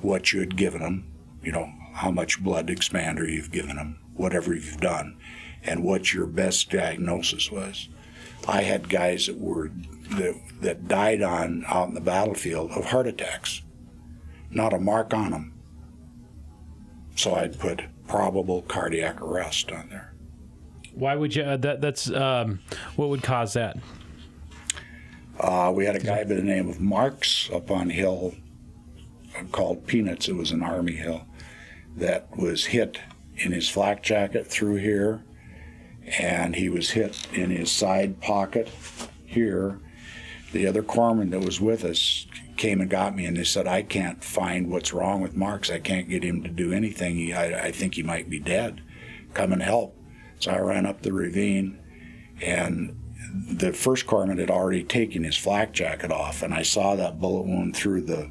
what you had given him, you know, how much blood expander you've given him, whatever you've done, and what your best diagnosis was. I had guys that died out in the battlefield of heart attacks, not a mark on them. So I'd put probable cardiac arrest on there. Why would you? That's what would cause that? We had a guy by the name of Marks up on a hill called Peanuts. It was an Army hill that was hit in his flak jacket through here, and he was hit in his side pocket here. The other corpsman that was with us came and got me, and they said, I can't find what's wrong with Marks. I can't get him to do anything. I think he might be dead. Come and help. So I ran up the ravine, and the first corpsman had already taken his flak jacket off, and I saw that bullet wound through the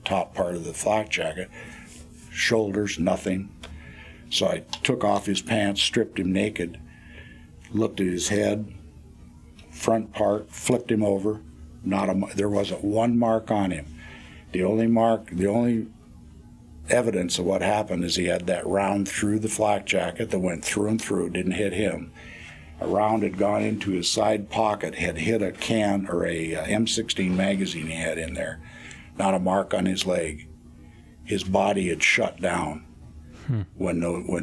top part of the flak jacket. Shoulders, nothing. So I took off his pants, stripped him naked, looked at his head, front part, flipped him over. There wasn't one mark on him. The only evidence of what happened is he had that round through the flak jacket that went through and through, didn't hit him. A round had gone into his side pocket, had hit a can or a M16 magazine he had in there. Not a mark on his leg. His body had shut down when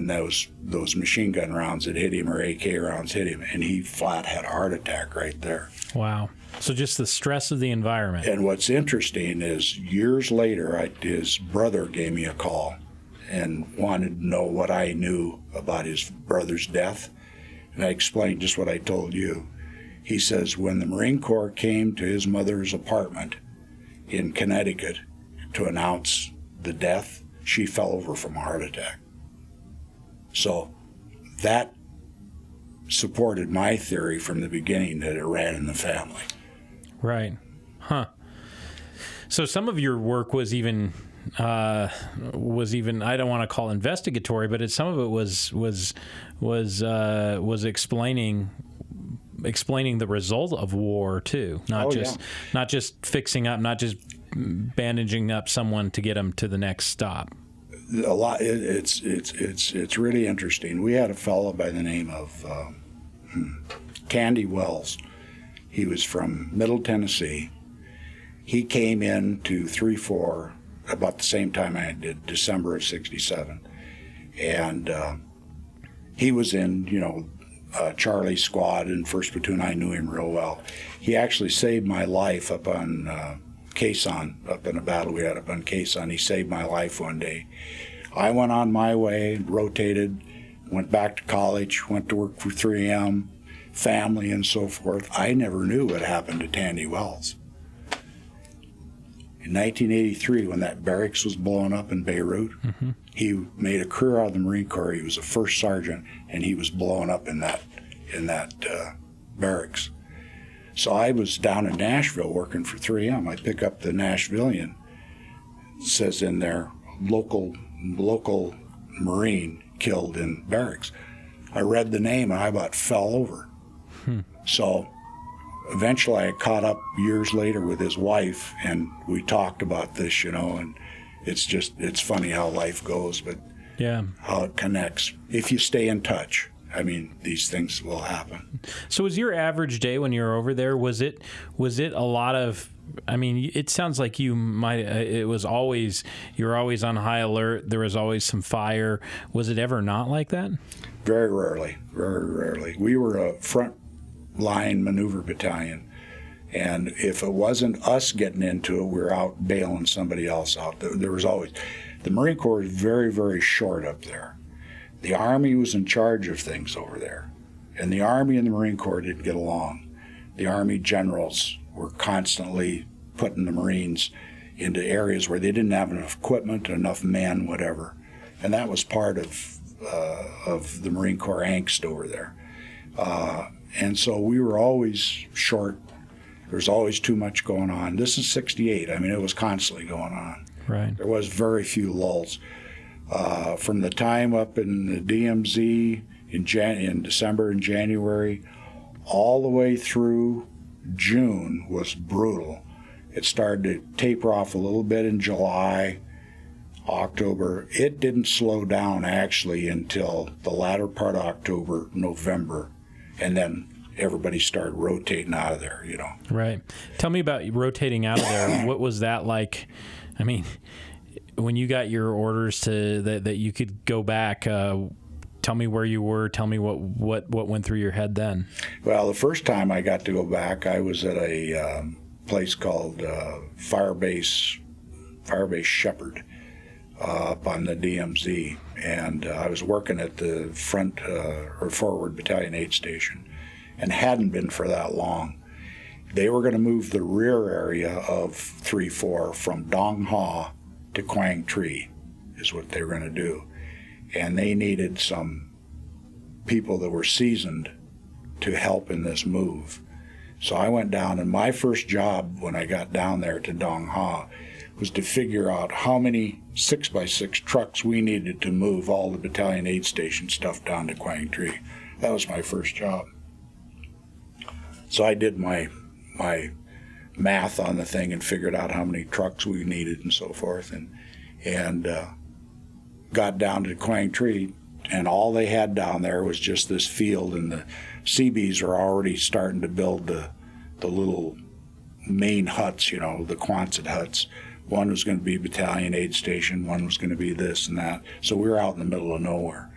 those machine gun rounds had hit him or AK rounds hit him, and he flat had a heart attack right there. Wow. So just the stress of the environment. And what's interesting is years later, his brother gave me a call and wanted to know what I knew about his brother's death. And I explained just what I told you. He says when the Marine Corps came to his mother's apartment in Connecticut to announce the death, she fell over from a heart attack. So that supported my theory from the beginning that it ran in the family. Right. Huh. So some of your work was even I don't want to call investigatory, but some of it was explaining the result of war too, not just fixing up, not just bandaging up someone to get them to the next stop. A lot. It's really interesting. We had a fellow by the name of Candy Wells. He was from Middle Tennessee. He came in to 3-4 about the same time I did, December of '67, and he was in Charlie's squad in 1st Platoon. I knew him real well. He actually saved my life up on Quezon, up in a battle we had up on Quezon. He saved my life one day. I went on my way, rotated, went back to college, went to work for 3M, family and so forth. I never knew what happened to Tandy Wells. In 1983, when that barracks was blown up in Beirut, he made a career out of the Marine Corps. He was a first sergeant, and he was blown up in that barracks. So I was down in Nashville working for 3M. I pick up the Nashvillian. It says in there, local Marine killed in barracks. I read the name and I about fell over. So eventually I caught up years later with his wife, and we talked about this, and it's funny how life goes, but yeah, how it connects. If you stay in touch, I mean, these things will happen. So was your average day when you were over there, was it a lot of, I mean, it sounds like you were always on high alert. There was always some fire. Was it ever not like that? Very rarely, very rarely. We were a front line maneuver battalion, and if it wasn't us getting into it, we were out bailing somebody else out. There was always, the Marine Corps is very, very short up there. The Army was in charge of things over there, and the Army and the Marine Corps didn't get along. The Army generals were constantly putting the Marines into areas where they didn't have enough equipment, enough men, whatever, and that was part of the Marine Corps angst over there. And so we were always short. There was always too much going on. This is 68. I mean, it was constantly going on. Right. There was very few lulls. From the time up in the DMZ in December and January, all the way through June was brutal. It started to taper off a little bit in July, October. It didn't slow down actually until the latter part of October, November, and then everybody started rotating out of there, Right. Tell me about rotating out of there. What was that like? I mean, when you got your orders that you could go back, tell me where you were. Tell me what went through your head then. Well, the first time I got to go back, I was at a place called Firebase Shepherd up on the DMZ, and I was working at the front or forward battalion 8 station, and hadn't been for that long. They were going to move the rear area of 3-4 from Dong Ha to Quang Tri, is what they were going to do. And they needed some people that were seasoned to help in this move. So I went down, and my first job when I got down there to Dong Ha was to figure out how many 6x6 trucks we needed to move all the Battalion 8 station stuff down to Quang Tri. That was my first job. So I did my math on the thing and figured out how many trucks we needed and so forth, and got down to Quang Tri, and all they had down there was just this field, and the Seabees are already starting to build the little main huts, the Quonset huts. One was going to be Battalion 8 station, one was going to be this and that. So we were out in the middle of nowhere.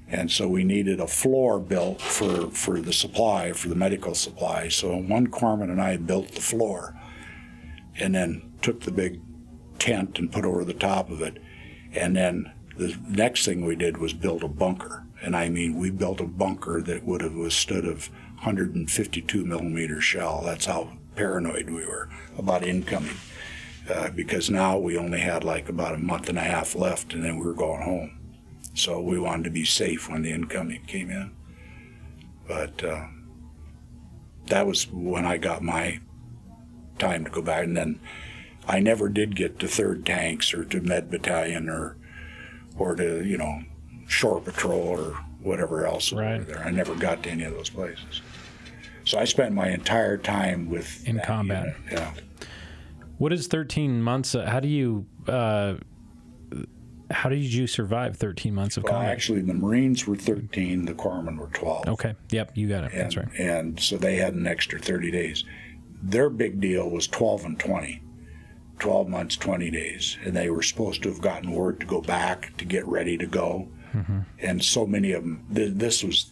And so we needed a floor built for the supply, for the medical supply. So one corpsman and I built the floor, and then took the big tent and put over the top of it. And then the next thing we did was build a bunker. And I mean, we built a bunker that would have withstood a 152 millimeter shell. That's how paranoid we were about incoming. Because now we only had like about a month and a half left, and then we were going home. So we wanted to be safe when the incoming came in. But that was when I got my time to go back. And then I never did get to 3rd Tanks or to Med Battalion or to, Shore Patrol or whatever else over there. I never got to any of those places. So I spent my entire time in combat. Unit. Yeah. What is 13 months? How did you survive 13 months of combat? Actually, the Marines were 13, the corpsmen were 12. Okay. Yep, you got it. That's right. And so they had an extra 30 days. Their big deal was 12 and 20. 12 months, 20 days. And they were supposed to have gotten word to go back to get ready to go. Mm-hmm. And so many of them, this was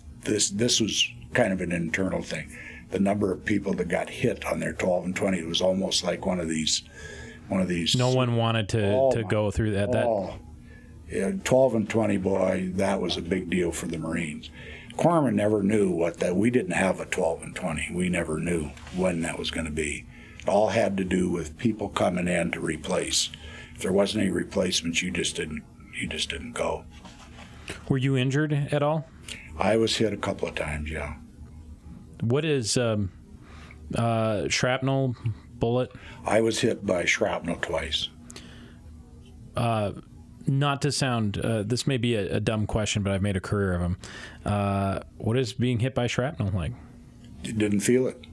kind of an internal thing. The number of people that got hit on their 12 and 20, it was almost like one of these. No one wanted to go through that. Yeah, 12 and 20, boy, that was a big deal for the Marines. Corpsmen never knew we didn't have a 12 and 20. We never knew when that was going to be. It all had to do with people coming in to replace. If there wasn't any replacements, you just didn't go. Were you injured at all? I was hit a couple of times, yeah. What is shrapnel, bullet? I was hit by shrapnel twice. Not to sound, this may be a dumb question, but I've made a career of them. What is being hit by shrapnel like? Didn't feel it.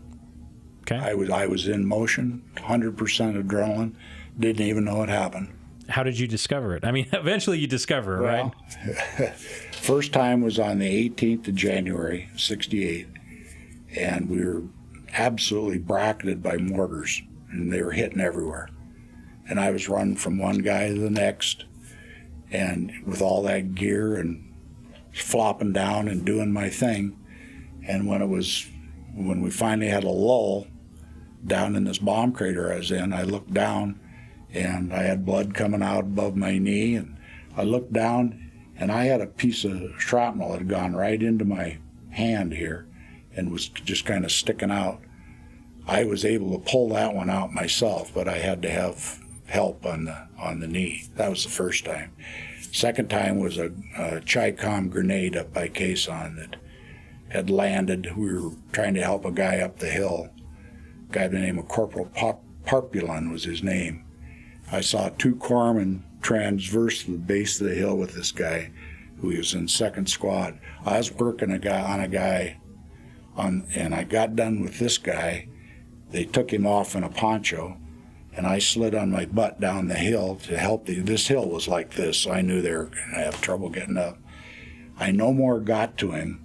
Okay. I was in motion, 100% adrenaline, didn't even know it happened. How did you discover it? I mean, eventually you discover it, right? First time was on the 18th of January, 68, and we were absolutely bracketed by mortars, and they were hitting everywhere. And I was running from one guy to the next, and with all that gear and flopping down and doing my thing. And when we finally had a lull down in this bomb crater I was in, I looked down and I had blood coming out above my knee, and I looked down and I had a piece of shrapnel that had gone right into my hand here and was just kind of sticking out. I was able to pull that one out myself, but I had to have help on the knee. That was the first time. Second time was a Chi-Com grenade up by Quezon that had landed. We were trying to help a guy up the hill. A guy by the name of Corporal Parpulon was his name. I saw two corpsmen transverse the base of the hill with this guy who was in second squad. I was working on a guy, and I got done with this guy. They took him off in a poncho, and I slid on my butt down the hill to help. This hill was like this, so I knew they were going to have trouble getting up. I no more got to him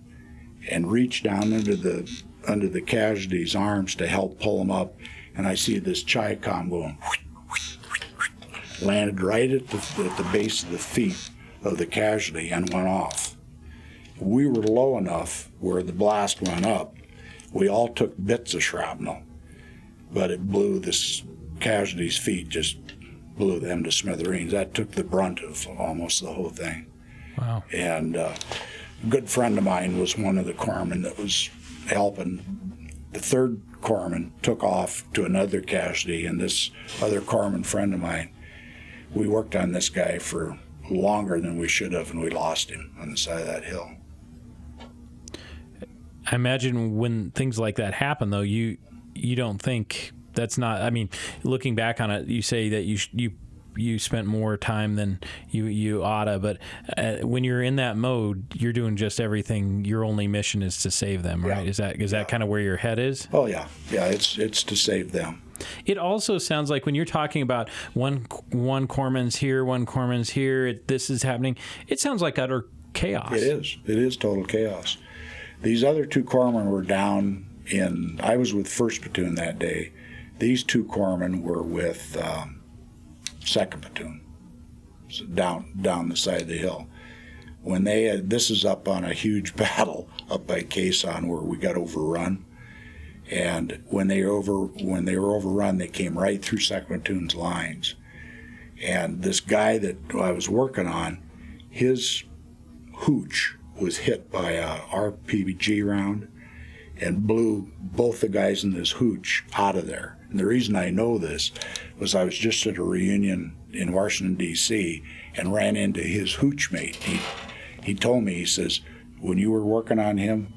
and reached down under the casualties' arms to help pull him up, and I see this Chi-Com going, landed right at the base of the feet of the casualty and went off. We were low enough where the blast went up. We all took bits of shrapnel, but it blew this casualty's feet, just blew them to smithereens. That took the brunt of almost the whole thing. Wow. And a good friend of mine was one of the corpsmen that was helping. The third corpsman took off to another casualty, and this other corpsman friend of mine, we worked on this guy for longer than we should have, and we lost him on the side of that hill. I imagine when things like that happen, though, you don't think that's not. I mean, looking back on it, you say that you spent more time than you oughta, but when you're in that mode, you're doing just everything. Your only mission is to save them, right? Yeah. Is that kind of where your head is? Oh yeah, it's to save them. It also sounds like when you're talking about one corpsman's here, one corpsman's here, this is happening. It sounds like utter chaos. It is total chaos. These other two corpsmen were down in. I was with 1st Platoon that day. These two corpsmen were with 2nd Platoon, so down the side of the hill. When this is up on a huge battle up by Quezon where we got overrun, and when they were overrun, they came right through 2nd Platoon's lines. And this guy that I was working on, his hooch was hit by a RPG round and blew both the guys in this hooch out of there. And the reason I know this was I was just at a reunion in Washington, D.C., and ran into his hooch mate. He told me, he says, when you were working on him,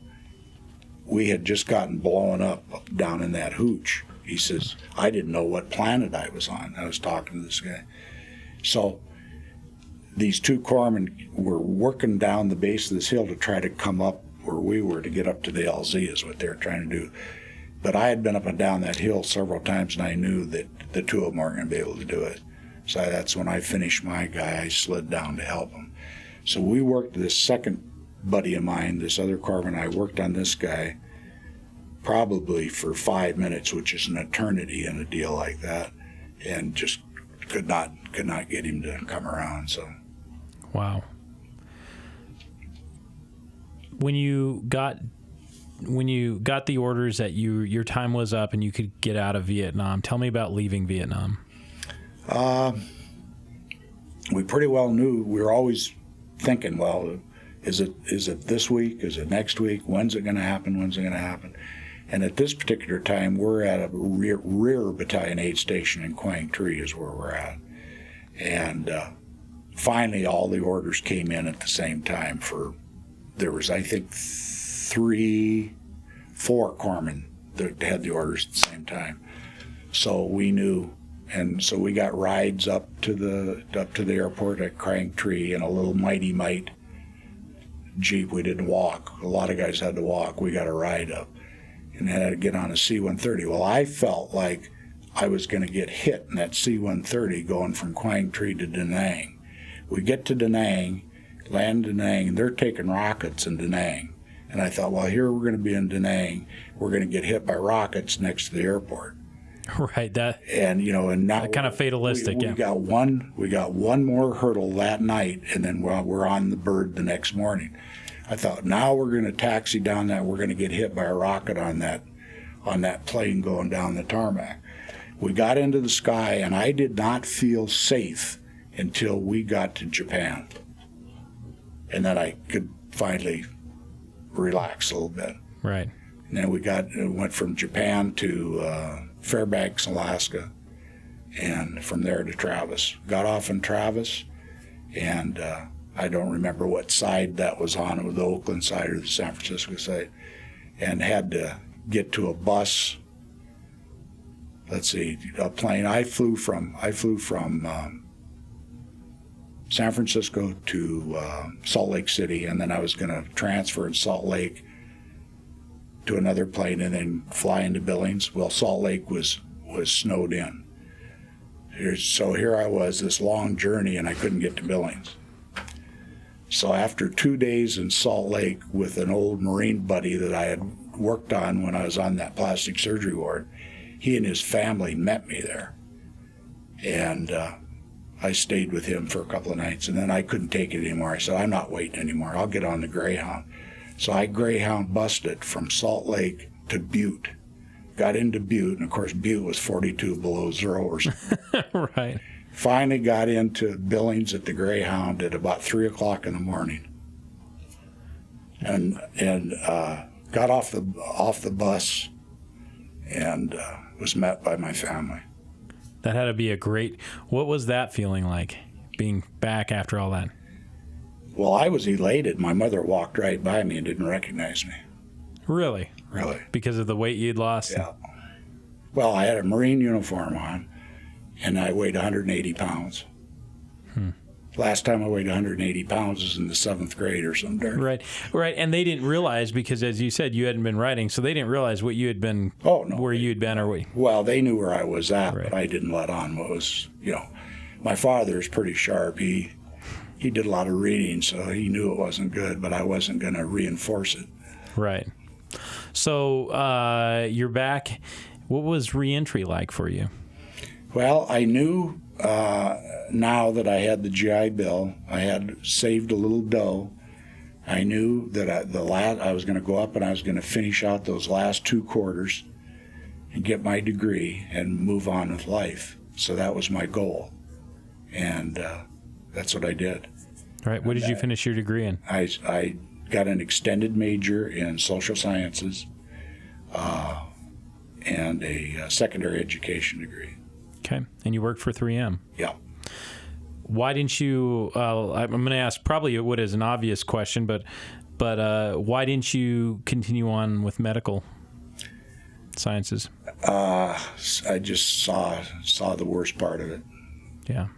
we had just gotten blown up down in that hooch. He says, I didn't know what planet I was on. I was talking to this guy. So these two corpsmen were working down the base of this hill to try to come up where we were to get up to the LZ is what they were trying to do. But I had been up and down that hill several times, and I knew that the two of them weren't going to be able to do it. So that's when I finished my guy. I slid down to help him. So we worked, this second buddy of mine, this other corpsman, I worked on this guy probably for 5 minutes, which is an eternity in a deal like that, and just could not get him to come around. So, wow. When you got the orders that your time was up and you could get out of Vietnam, tell me about leaving Vietnam. We pretty well knew. We were always thinking, well, is it this week? Is it next week? When's it going to happen? When's it going to happen? And at this particular time, we're at a rear Battalion 8 station in Quang Tri is where we're at. And finally, all the orders came in at the same time there was, I think, 3 4 corpsmen that had the orders at the same time. So we knew, and so we got rides up to the airport at Camaraderie in a little Mighty Mite Jeep. We didn't walk. A lot of guys had to walk. We got a ride up and had to get on a C-130. Well, I felt like I was going to get hit in that C-130 going from Camaraderie to Da Nang. We get to Da Nang, land in Da Nang, and they're taking rockets in Da Nang. And I thought, well, here we're going to be in Da Nang. We're going to get hit by rockets next to the airport. Right. That. And and now that kind of fatalistic. We got one more hurdle that night, and then we're on the bird the next morning. I thought, now we're going to taxi down that. We're going to get hit by a rocket on that plane going down the tarmac. We got into the sky, and I did not feel safe until we got to Japan, and then I could finally relax a little bit. Right. And then went from Japan to Fairbanks, Alaska, and from there to Travis. Got off in Travis, and I don't remember what side that was on. It was the Oakland side or the San Francisco side, and had to get to a bus. Let's see, a plane. I flew from San Francisco to Salt Lake City, and then I was going to transfer in Salt Lake to another plane and then fly into Billings. Well, Salt Lake was snowed in. So here I was, this long journey, and I couldn't get to Billings. So after 2 days in Salt Lake with an old Marine buddy that I had worked on when I was on that plastic surgery ward, he and his family met me there. And I stayed with him for a couple of nights, and then I couldn't take it anymore. I said, I'm not waiting anymore. I'll get on the Greyhound. So I Greyhound bused it from Salt Lake to Butte. Got into Butte, and of course Butte was 42 below zero or something. Right. Finally got into Billings at the Greyhound at about 3 o'clock in the morning. And got off the bus and was met by my family. That had to be what was that feeling like, being back after all that? Well, I was elated. My mother walked right by me and didn't recognize me. Really? Really. Because of the weight you'd lost? Yeah. Well, I had a Marine uniform on, and I weighed 180 pounds. Last time I weighed 180 pounds was in the 7th grade or something. Right. And they didn't realize, because as you said, you hadn't been riding, so they didn't realize what you had been, where you'd been or what. Well, they knew where I was at, right. But I didn't let on what was, my father's pretty sharp. He did a lot of reading, so he knew it wasn't good, but I wasn't going to reinforce it. Right. So you're back. What was reentry like for you? Well, I knew now that I had the GI Bill, I had saved a little dough. I knew that I was going to go up and I was going to finish out those last 2 quarters and get my degree and move on with life. So that was my goal, and that's what I did. Right. What did you finish your degree in? I got an extended major in social sciences and a secondary education degree. Okay. And you worked for 3M? Yeah. Why didn't you, I'm going to ask probably what is an obvious question, but why didn't you continue on with medical sciences? I just saw the worst part of it. Yeah.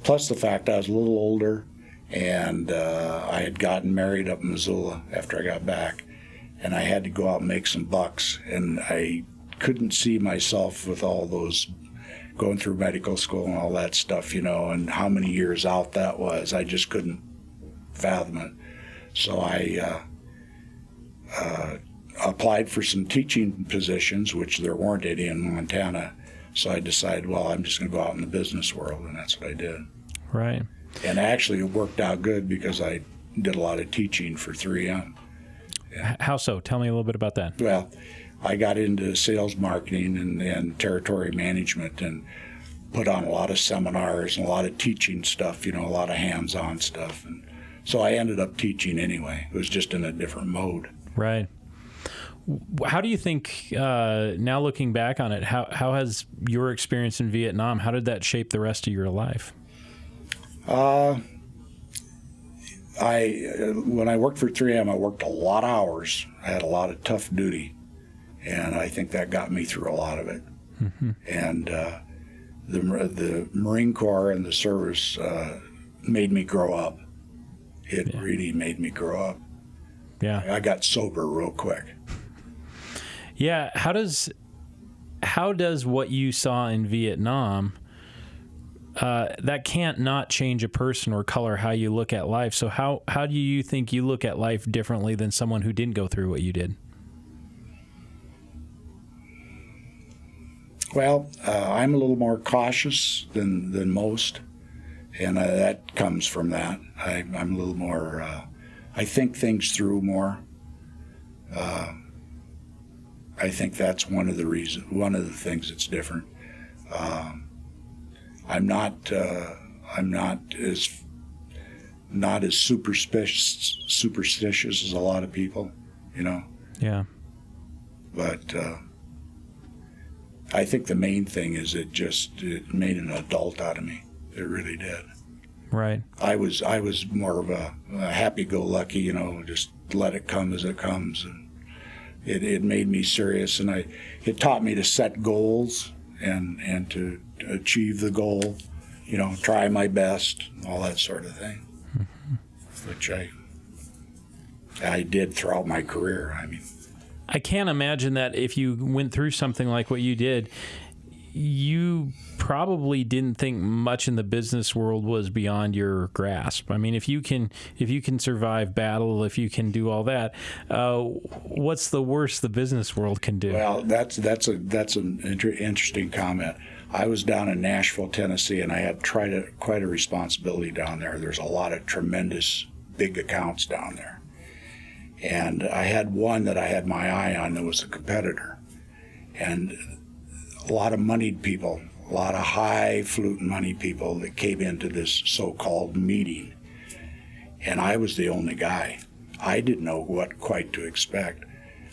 Plus the fact I was a little older, and I had gotten married up in Missoula after I got back, and I had to go out and make some bucks, and I couldn't see myself with all those going through medical school and all that stuff, and how many years out that was. I just couldn't fathom it. So I applied for some teaching positions, which there weren't any in Montana. So I decided, well, I'm just going to go out in the business world, and that's what I did. Right. And actually, it worked out good because I did a lot of teaching for 3M. Yeah. How so? Tell me a little bit about that. Well, I got into sales marketing and territory management and put on a lot of seminars and a lot of teaching stuff, a lot of hands-on stuff. And so I ended up teaching anyway. It was just in a different mode. Right. How do you think, now looking back on it, how has your experience in Vietnam, how did that shape the rest of your life? when I worked for 3M, I worked a lot of hours. I had a lot of tough duty, and I think that got me through a lot of it. Mm-hmm. And the Marine Corps and the service made me grow up. It really made me grow up. Yeah, I got sober real quick. Yeah, how does what you saw in Vietnam, that can't not change a person or color how you look at life. So how do you think you look at life differently than someone who didn't go through what you did? Well, I'm a little more cautious than most, and that comes from that. I'm a little more, I think things through more. I think that's one of the things that's different. I'm not as superstitious as a lot of people, you know. Yeah. But I think the main thing is it made an adult out of me. It really did. Right. I was more of a happy-go-lucky, you know, just let it come as it comes, and it made me serious, and it taught me to set goals and to achieve the goal, you know, try my best, all that sort of thing, which I did throughout my career. I mean, I can't imagine that if you went through something like what you did, you probably didn't think much in the business world was beyond your grasp. I mean, if you can survive battle, if you can do all that, what's the worst the business world can do? Well, that's an interesting comment. I was down in Nashville, Tennessee, and I had quite a responsibility down there. There's a lot of tremendous big accounts down there. And I had one that I had my eye on that was a competitor. And a lot of moneyed people, a lot of highfalutin money people that came into this so-called meeting. And I was the only guy. I didn't know what quite to expect.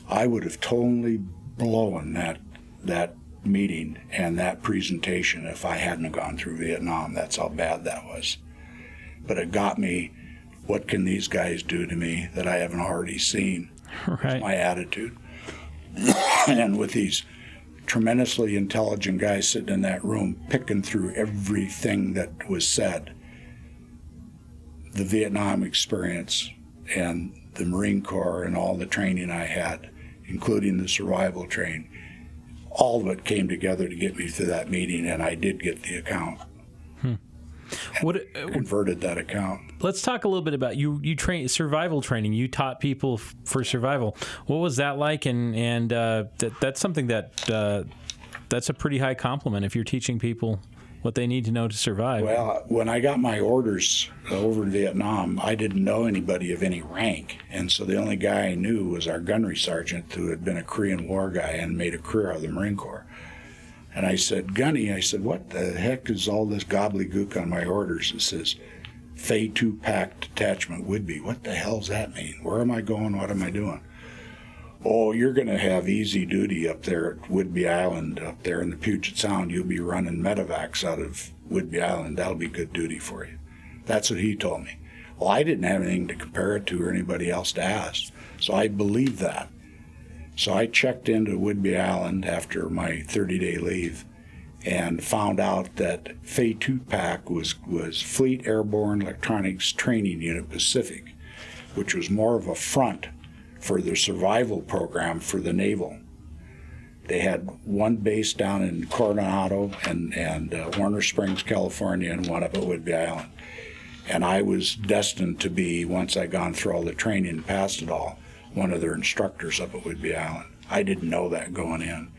I would have totally blown that meeting and that presentation if I hadn't gone through Vietnam. That's how bad that was. But it got me, what can these guys do to me that I haven't already seen? Right. That's my attitude. And with these tremendously intelligent guys sitting in that room picking through everything that was said, the Vietnam experience and the Marine Corps and all the training I had, including the survival training, all of it came together to get me through that meeting, and I did get the account. Converted that account. Let's talk a little bit about you train survival training. You taught people for survival. What was that like? And that's something that's a pretty high compliment if you're teaching people what they need to know to survive. Well, when I got my orders over in Vietnam, I didn't know anybody of any rank, and so the only guy I knew was our gunnery sergeant, who had been a Korean War guy and made a career out of the Marine Corps. And I said, Gunny, what the heck is all this gobbledygook on my orders? It says, Phase 2 Pack Detachment Whidbey. What the hell's that mean? Where am I going? What am I doing? Oh, you're going to have easy duty up there at Whidbey Island, up there in the Puget Sound. You'll be running medevacs out of Whidbey Island. That'll be good duty for you. That's what he told me. Well, I didn't have anything to compare it to or anybody else to ask, so I believed that. So I checked into Whidbey Island after my 30-day leave and found out that Phase 2 Pack was Fleet Airborne Electronics Training Unit Pacific, which was more of a front for the survival program for the Naval. They had one base down in Coronado and Warner Springs, California, and one up at Whidbey Island. And I was destined to be, once I'd gone through all the training and passed it all, one of their instructors up at Whidbey Island. I didn't know that going in.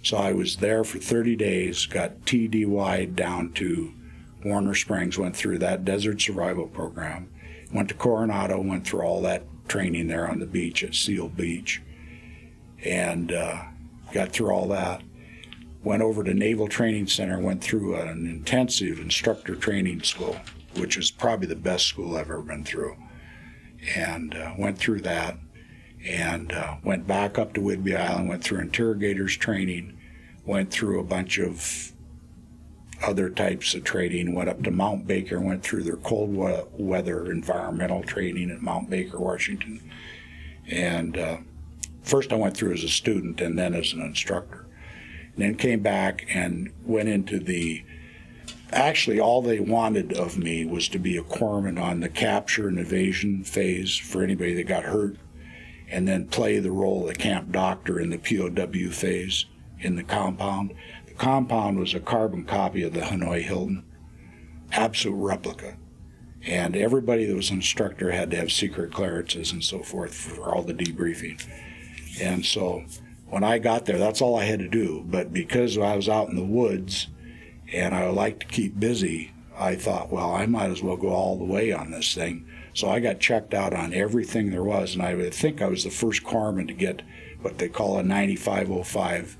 So I was there for 30 days, got TDY'd down to Warner Springs, went through that desert survival program, went to Coronado, went through all that training there on the beach at Seal Beach, and got through all that. Went over to Naval Training Center, went through an intensive instructor training school, which was probably the best school I've ever been through, and went through that. And went back up to Whidbey Island, went through interrogators training, went through a bunch of other types of training, went up to Mount Baker, went through their cold weather environmental training at Mount Baker, Washington. And first I went through as a student and then as an instructor. And then came back and went into actually all they wanted of me was to be a corpsman on the capture and evasion phase for anybody that got hurt, and then play the role of the camp doctor in the POW phase in the compound. The compound was a carbon copy of the Hanoi Hilton, absolute replica. And everybody that was an instructor had to have secret clearances and so forth for all the debriefing. And so when I got there, that's all I had to do. But because I was out in the woods and I like to keep busy, I thought, well, I might as well go all the way on this thing. So I got checked out on everything there was, and I would think I was the first corpsman to get what they call a 9505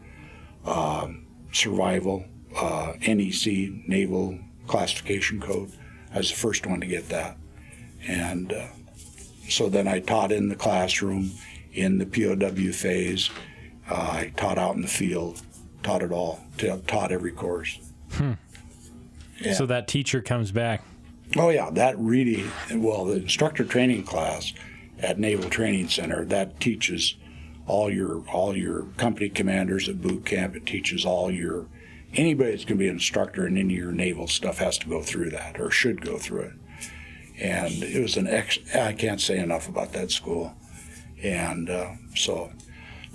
survival, NEC, Naval Classification Code. I was the first one to get that. And so then I taught in the classroom, in the POW phase. I taught out in the field, taught it all, taught every course. Yeah. So that teacher comes back. Oh yeah, that really, well, the instructor training class at Naval Training Center, that teaches all your company commanders at boot camp. It teaches anybody that's going to be an instructor in any of your naval stuff has to go through that, or should go through it. And it was I can't say enough about that school. And so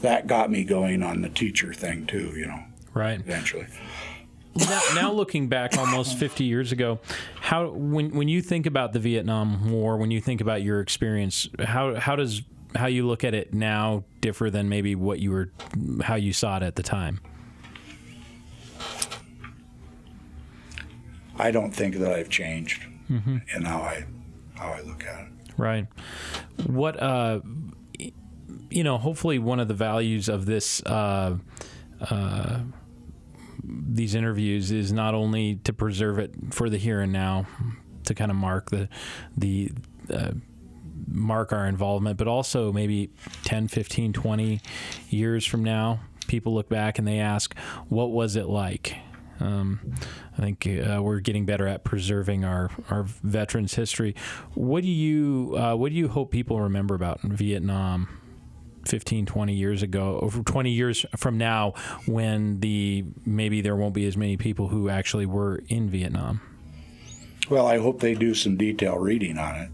that got me going on the teacher thing too, Right. Eventually. Now looking back almost 50 years ago, when you think about the Vietnam War, when you think about your experience, how does how you look at it now differ than maybe how you saw it at the time? I don't think that I've changed in how I look at it. Right. What hopefully one of the values of this these interviews is not only to preserve it for the here and now, to kind of mark mark our involvement, but also maybe 10, 15, 20 years from now, people look back and they ask, what was it like? I think we're getting better at preserving our veterans' history. What do you hope people remember about Vietnam 15, 20 years ago, or 20 years from now, when maybe there won't be as many people who actually were in Vietnam? Well, I hope they do some detailed reading on it,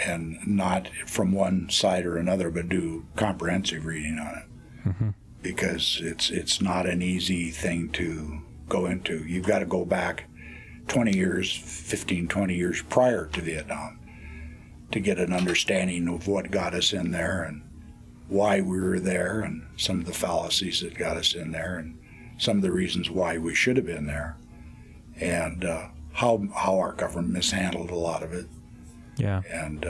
and not from one side or another, but do comprehensive reading on it, because it's not an easy thing to go into. You've got to go back 20 years, 15, 20 years prior to Vietnam to get an understanding of what got us in there and why we were there, and some of the fallacies that got us in there, and some of the reasons why we should have been there, and how our government mishandled a lot of it. Yeah. And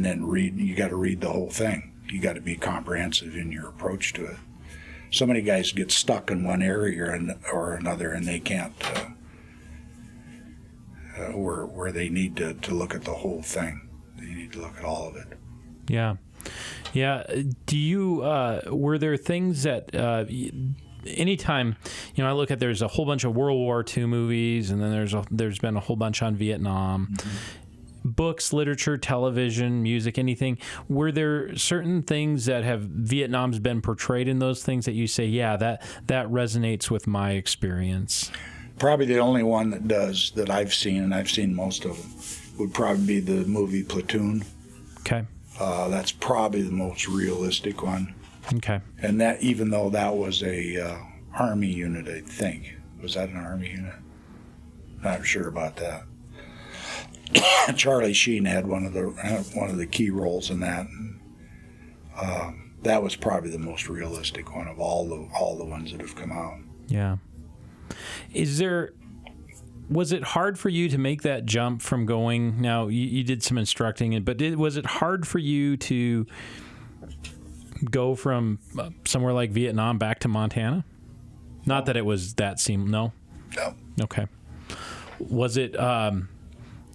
then read. You got to read the whole thing. You got to be comprehensive in your approach to it. So many guys get stuck in one area or another, and they can't. Where they need to look at the whole thing. They need to look at all of it. Yeah. Yeah. Do you, were there things that, anytime, I look at, there's a whole bunch of World War II movies, and then there's been a whole bunch on Vietnam, books, literature, television, music, anything. Were there certain things that Vietnam's been portrayed in those things that you say, yeah, that resonates with my experience? Probably the only one that does, that I've seen, and I've seen most of them, would probably be the movie Platoon. Okay. That's probably the most realistic one. Okay. And that, even though that was a Army unit, I think. Was that an Army unit? Not sure about that. Charlie Sheen had one of the key roles in that. That was probably the most realistic one of all the ones that have come out. Yeah. Was it hard for you to make that jump from going? Now you did some instructing, but was it hard for you to go from somewhere like Vietnam back to Montana? Not that it was that no. No. Okay. Was it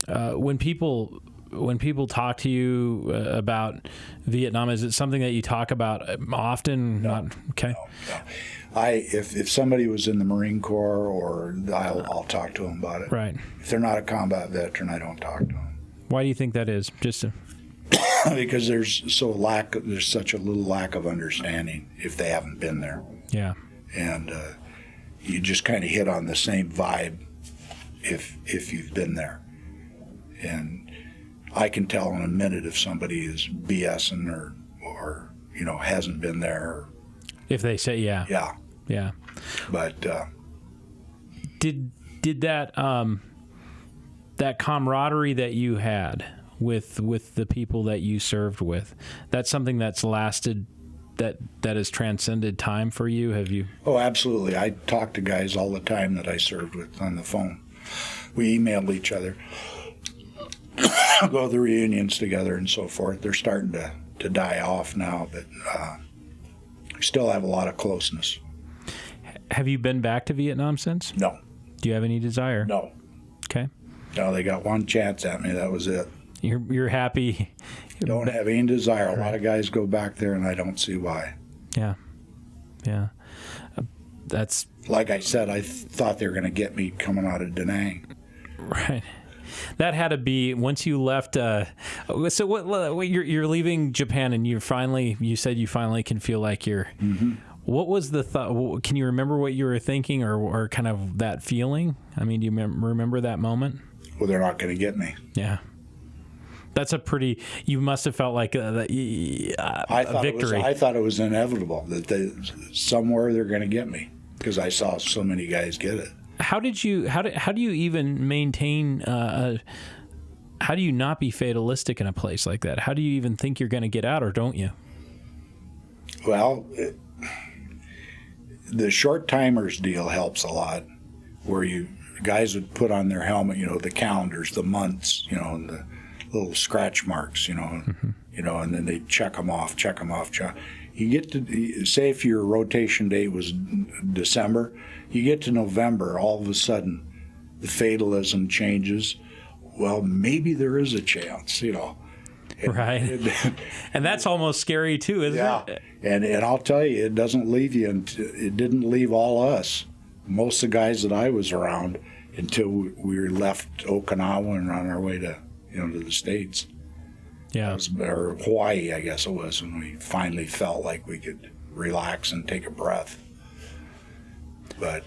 when people when people talk to you about Vietnam, is it something that you talk about often? No. Okay. No. If somebody was in the Marine Corps, or I'll talk to them about it. Right. If they're not a combat veteran, I don't talk to them. Why do you think that is? Because there's such a little lack of understanding if they haven't been there. Yeah. And you just kind of hit on the same vibe if you've been there. And I can tell in a minute if somebody is BSing or hasn't been there. If they say yeah. Yeah. Yeah. But did that that camaraderie that you had with the people that you served with, that's something that's lasted, that has transcended time for you? Have you? Oh, absolutely. I talk to guys all the time that I served with on the phone. We emailed each other, go to the reunions together and so forth. They're starting to die off now, but we still have a lot of closeness. Have you been back to Vietnam since? No. Do you have any desire? No. Okay. No, they got one chance at me. That was it. You're happy. Don't have any desire. A lot of guys go back there, and I don't see why. Yeah. Yeah. That's... Like I said, I thought they were going to get me coming out of Da Nang. Right. That had to be, once you left, so what you're leaving Japan, and you said you finally can feel like you're... Mm-hmm. What was the thought? Can you remember what you were thinking, or kind of that feeling? I mean, do you remember that moment? Well, they're not going to get me. Yeah. That's a pretty... You must have felt like a victory. I thought it was inevitable that somewhere they're going to get me, because I saw so many guys get it. How do you even maintain? How do you not be fatalistic in a place like that? How do you even think you're going to get out, or don't you? Well, the short timers deal helps a lot, where guys would put on their helmet, the calendars, the months, and the little scratch marks, Mm-hmm. And then they check them off. You get to, say if your rotation date was December, you get to November, all of a sudden the fatalism changes. Well, maybe there is a chance, Right. And that's almost scary too, isn't it? And I'll tell you, it doesn't leave you, it didn't leave all us, most of the guys that I was around, until we left Okinawa and on our way to the States. Yeah. Or Hawaii, I guess it was, when we finally felt like we could relax and take a breath. But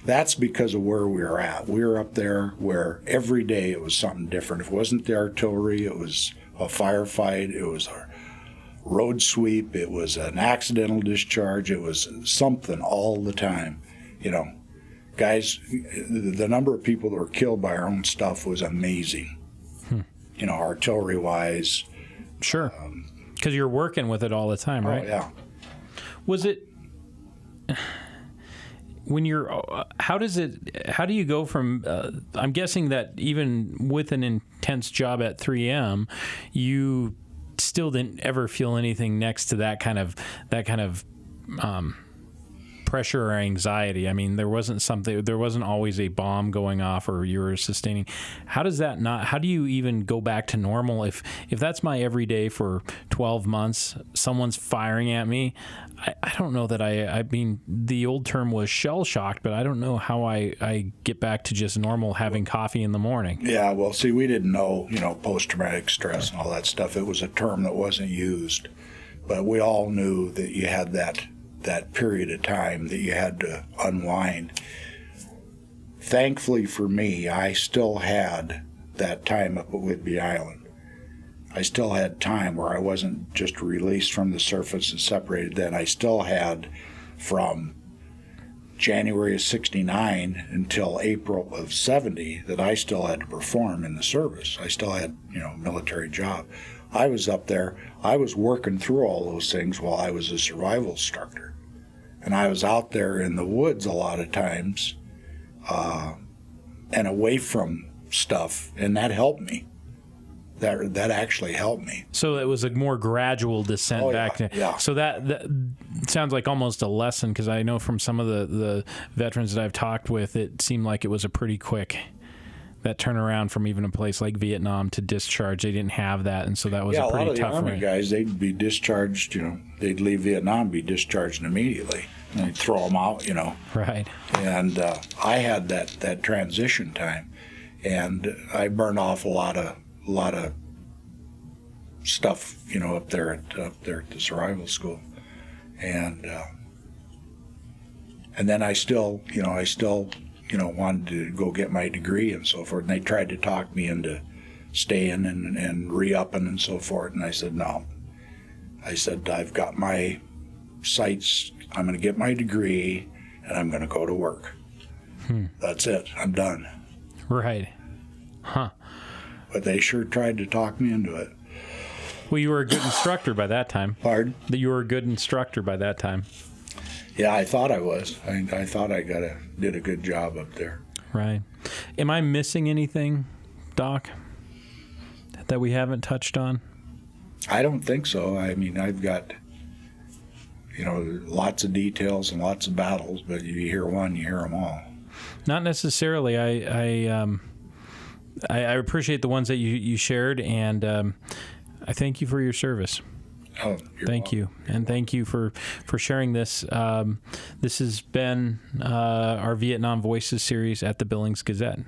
that's because of where we were at. We were up there where every day it was something different. If it wasn't the artillery, it was a firefight, it was a road sweep, it was an accidental discharge, it was something all the time. Guys, the number of people that were killed by our own stuff was amazing. Artillery-wise. Sure. Because you're working with it all the time, right? Oh, yeah. Was it... When you're... How do you go from... I'm guessing that even with an intense job at 3M, you still didn't ever feel anything next to that kind of pressure or anxiety. I mean, there wasn't always a bomb going off or you were sustaining. How do you even go back to normal if that's my everyday for 12 months, someone's firing at me? I don't know that I mean, the old term was shell shocked, but I don't know how I get back to just normal having coffee in the morning. Yeah, well, see, we didn't know, post-traumatic stress and all that stuff. It was a term that wasn't used, but we all knew that you had that period of time that you had to unwind. Thankfully for me, I still had that time up at Whidbey Island. I still had time where I wasn't just released from the surface and separated then. I still had from January of 69 until April of 70 that I still had to perform in the service. I still had, military job. I was up there. I was working through all those things while I was a survival instructor. And I was out there in the woods a lot of times and away from stuff, and that helped me. That actually helped me. So it was a more gradual descent back to... Yeah. So that sounds like almost a lesson, because I know from some of the veterans that I've talked with, it seemed like it was a pretty quick... that turnaround from even a place like Vietnam to discharge. They didn't have that, and so that was a a pretty lot of the tough Army run. guys, they'd be discharged, they'd leave Vietnam, be discharged immediately. And they'd throw them out, Right. And I had that transition time, and I burned off a lot of stuff, up there at the survival school, and then I still wanted to go get my degree and so forth. And they tried to talk me into staying and re-upping and so forth, and I said no. I said I've got my sights. I'm going to get my degree, and I'm going to go to work. That's it. I'm done. Right. Huh. But they sure tried to talk me into it. Well, you were a good instructor by that time. Pardon? That you were a good instructor by that time. Yeah, I thought I was. I thought I did a good job up there. Right. Am I missing anything, Doc, that we haven't touched on? I don't think so. I mean, I've got, lots of details and lots of battles, but you hear one, you hear them all. Not necessarily. I appreciate the ones that you shared, and I thank you for your service. Oh, thank you, and thank you for sharing this. This has been our Vietnam Voices series at the Billings Gazette.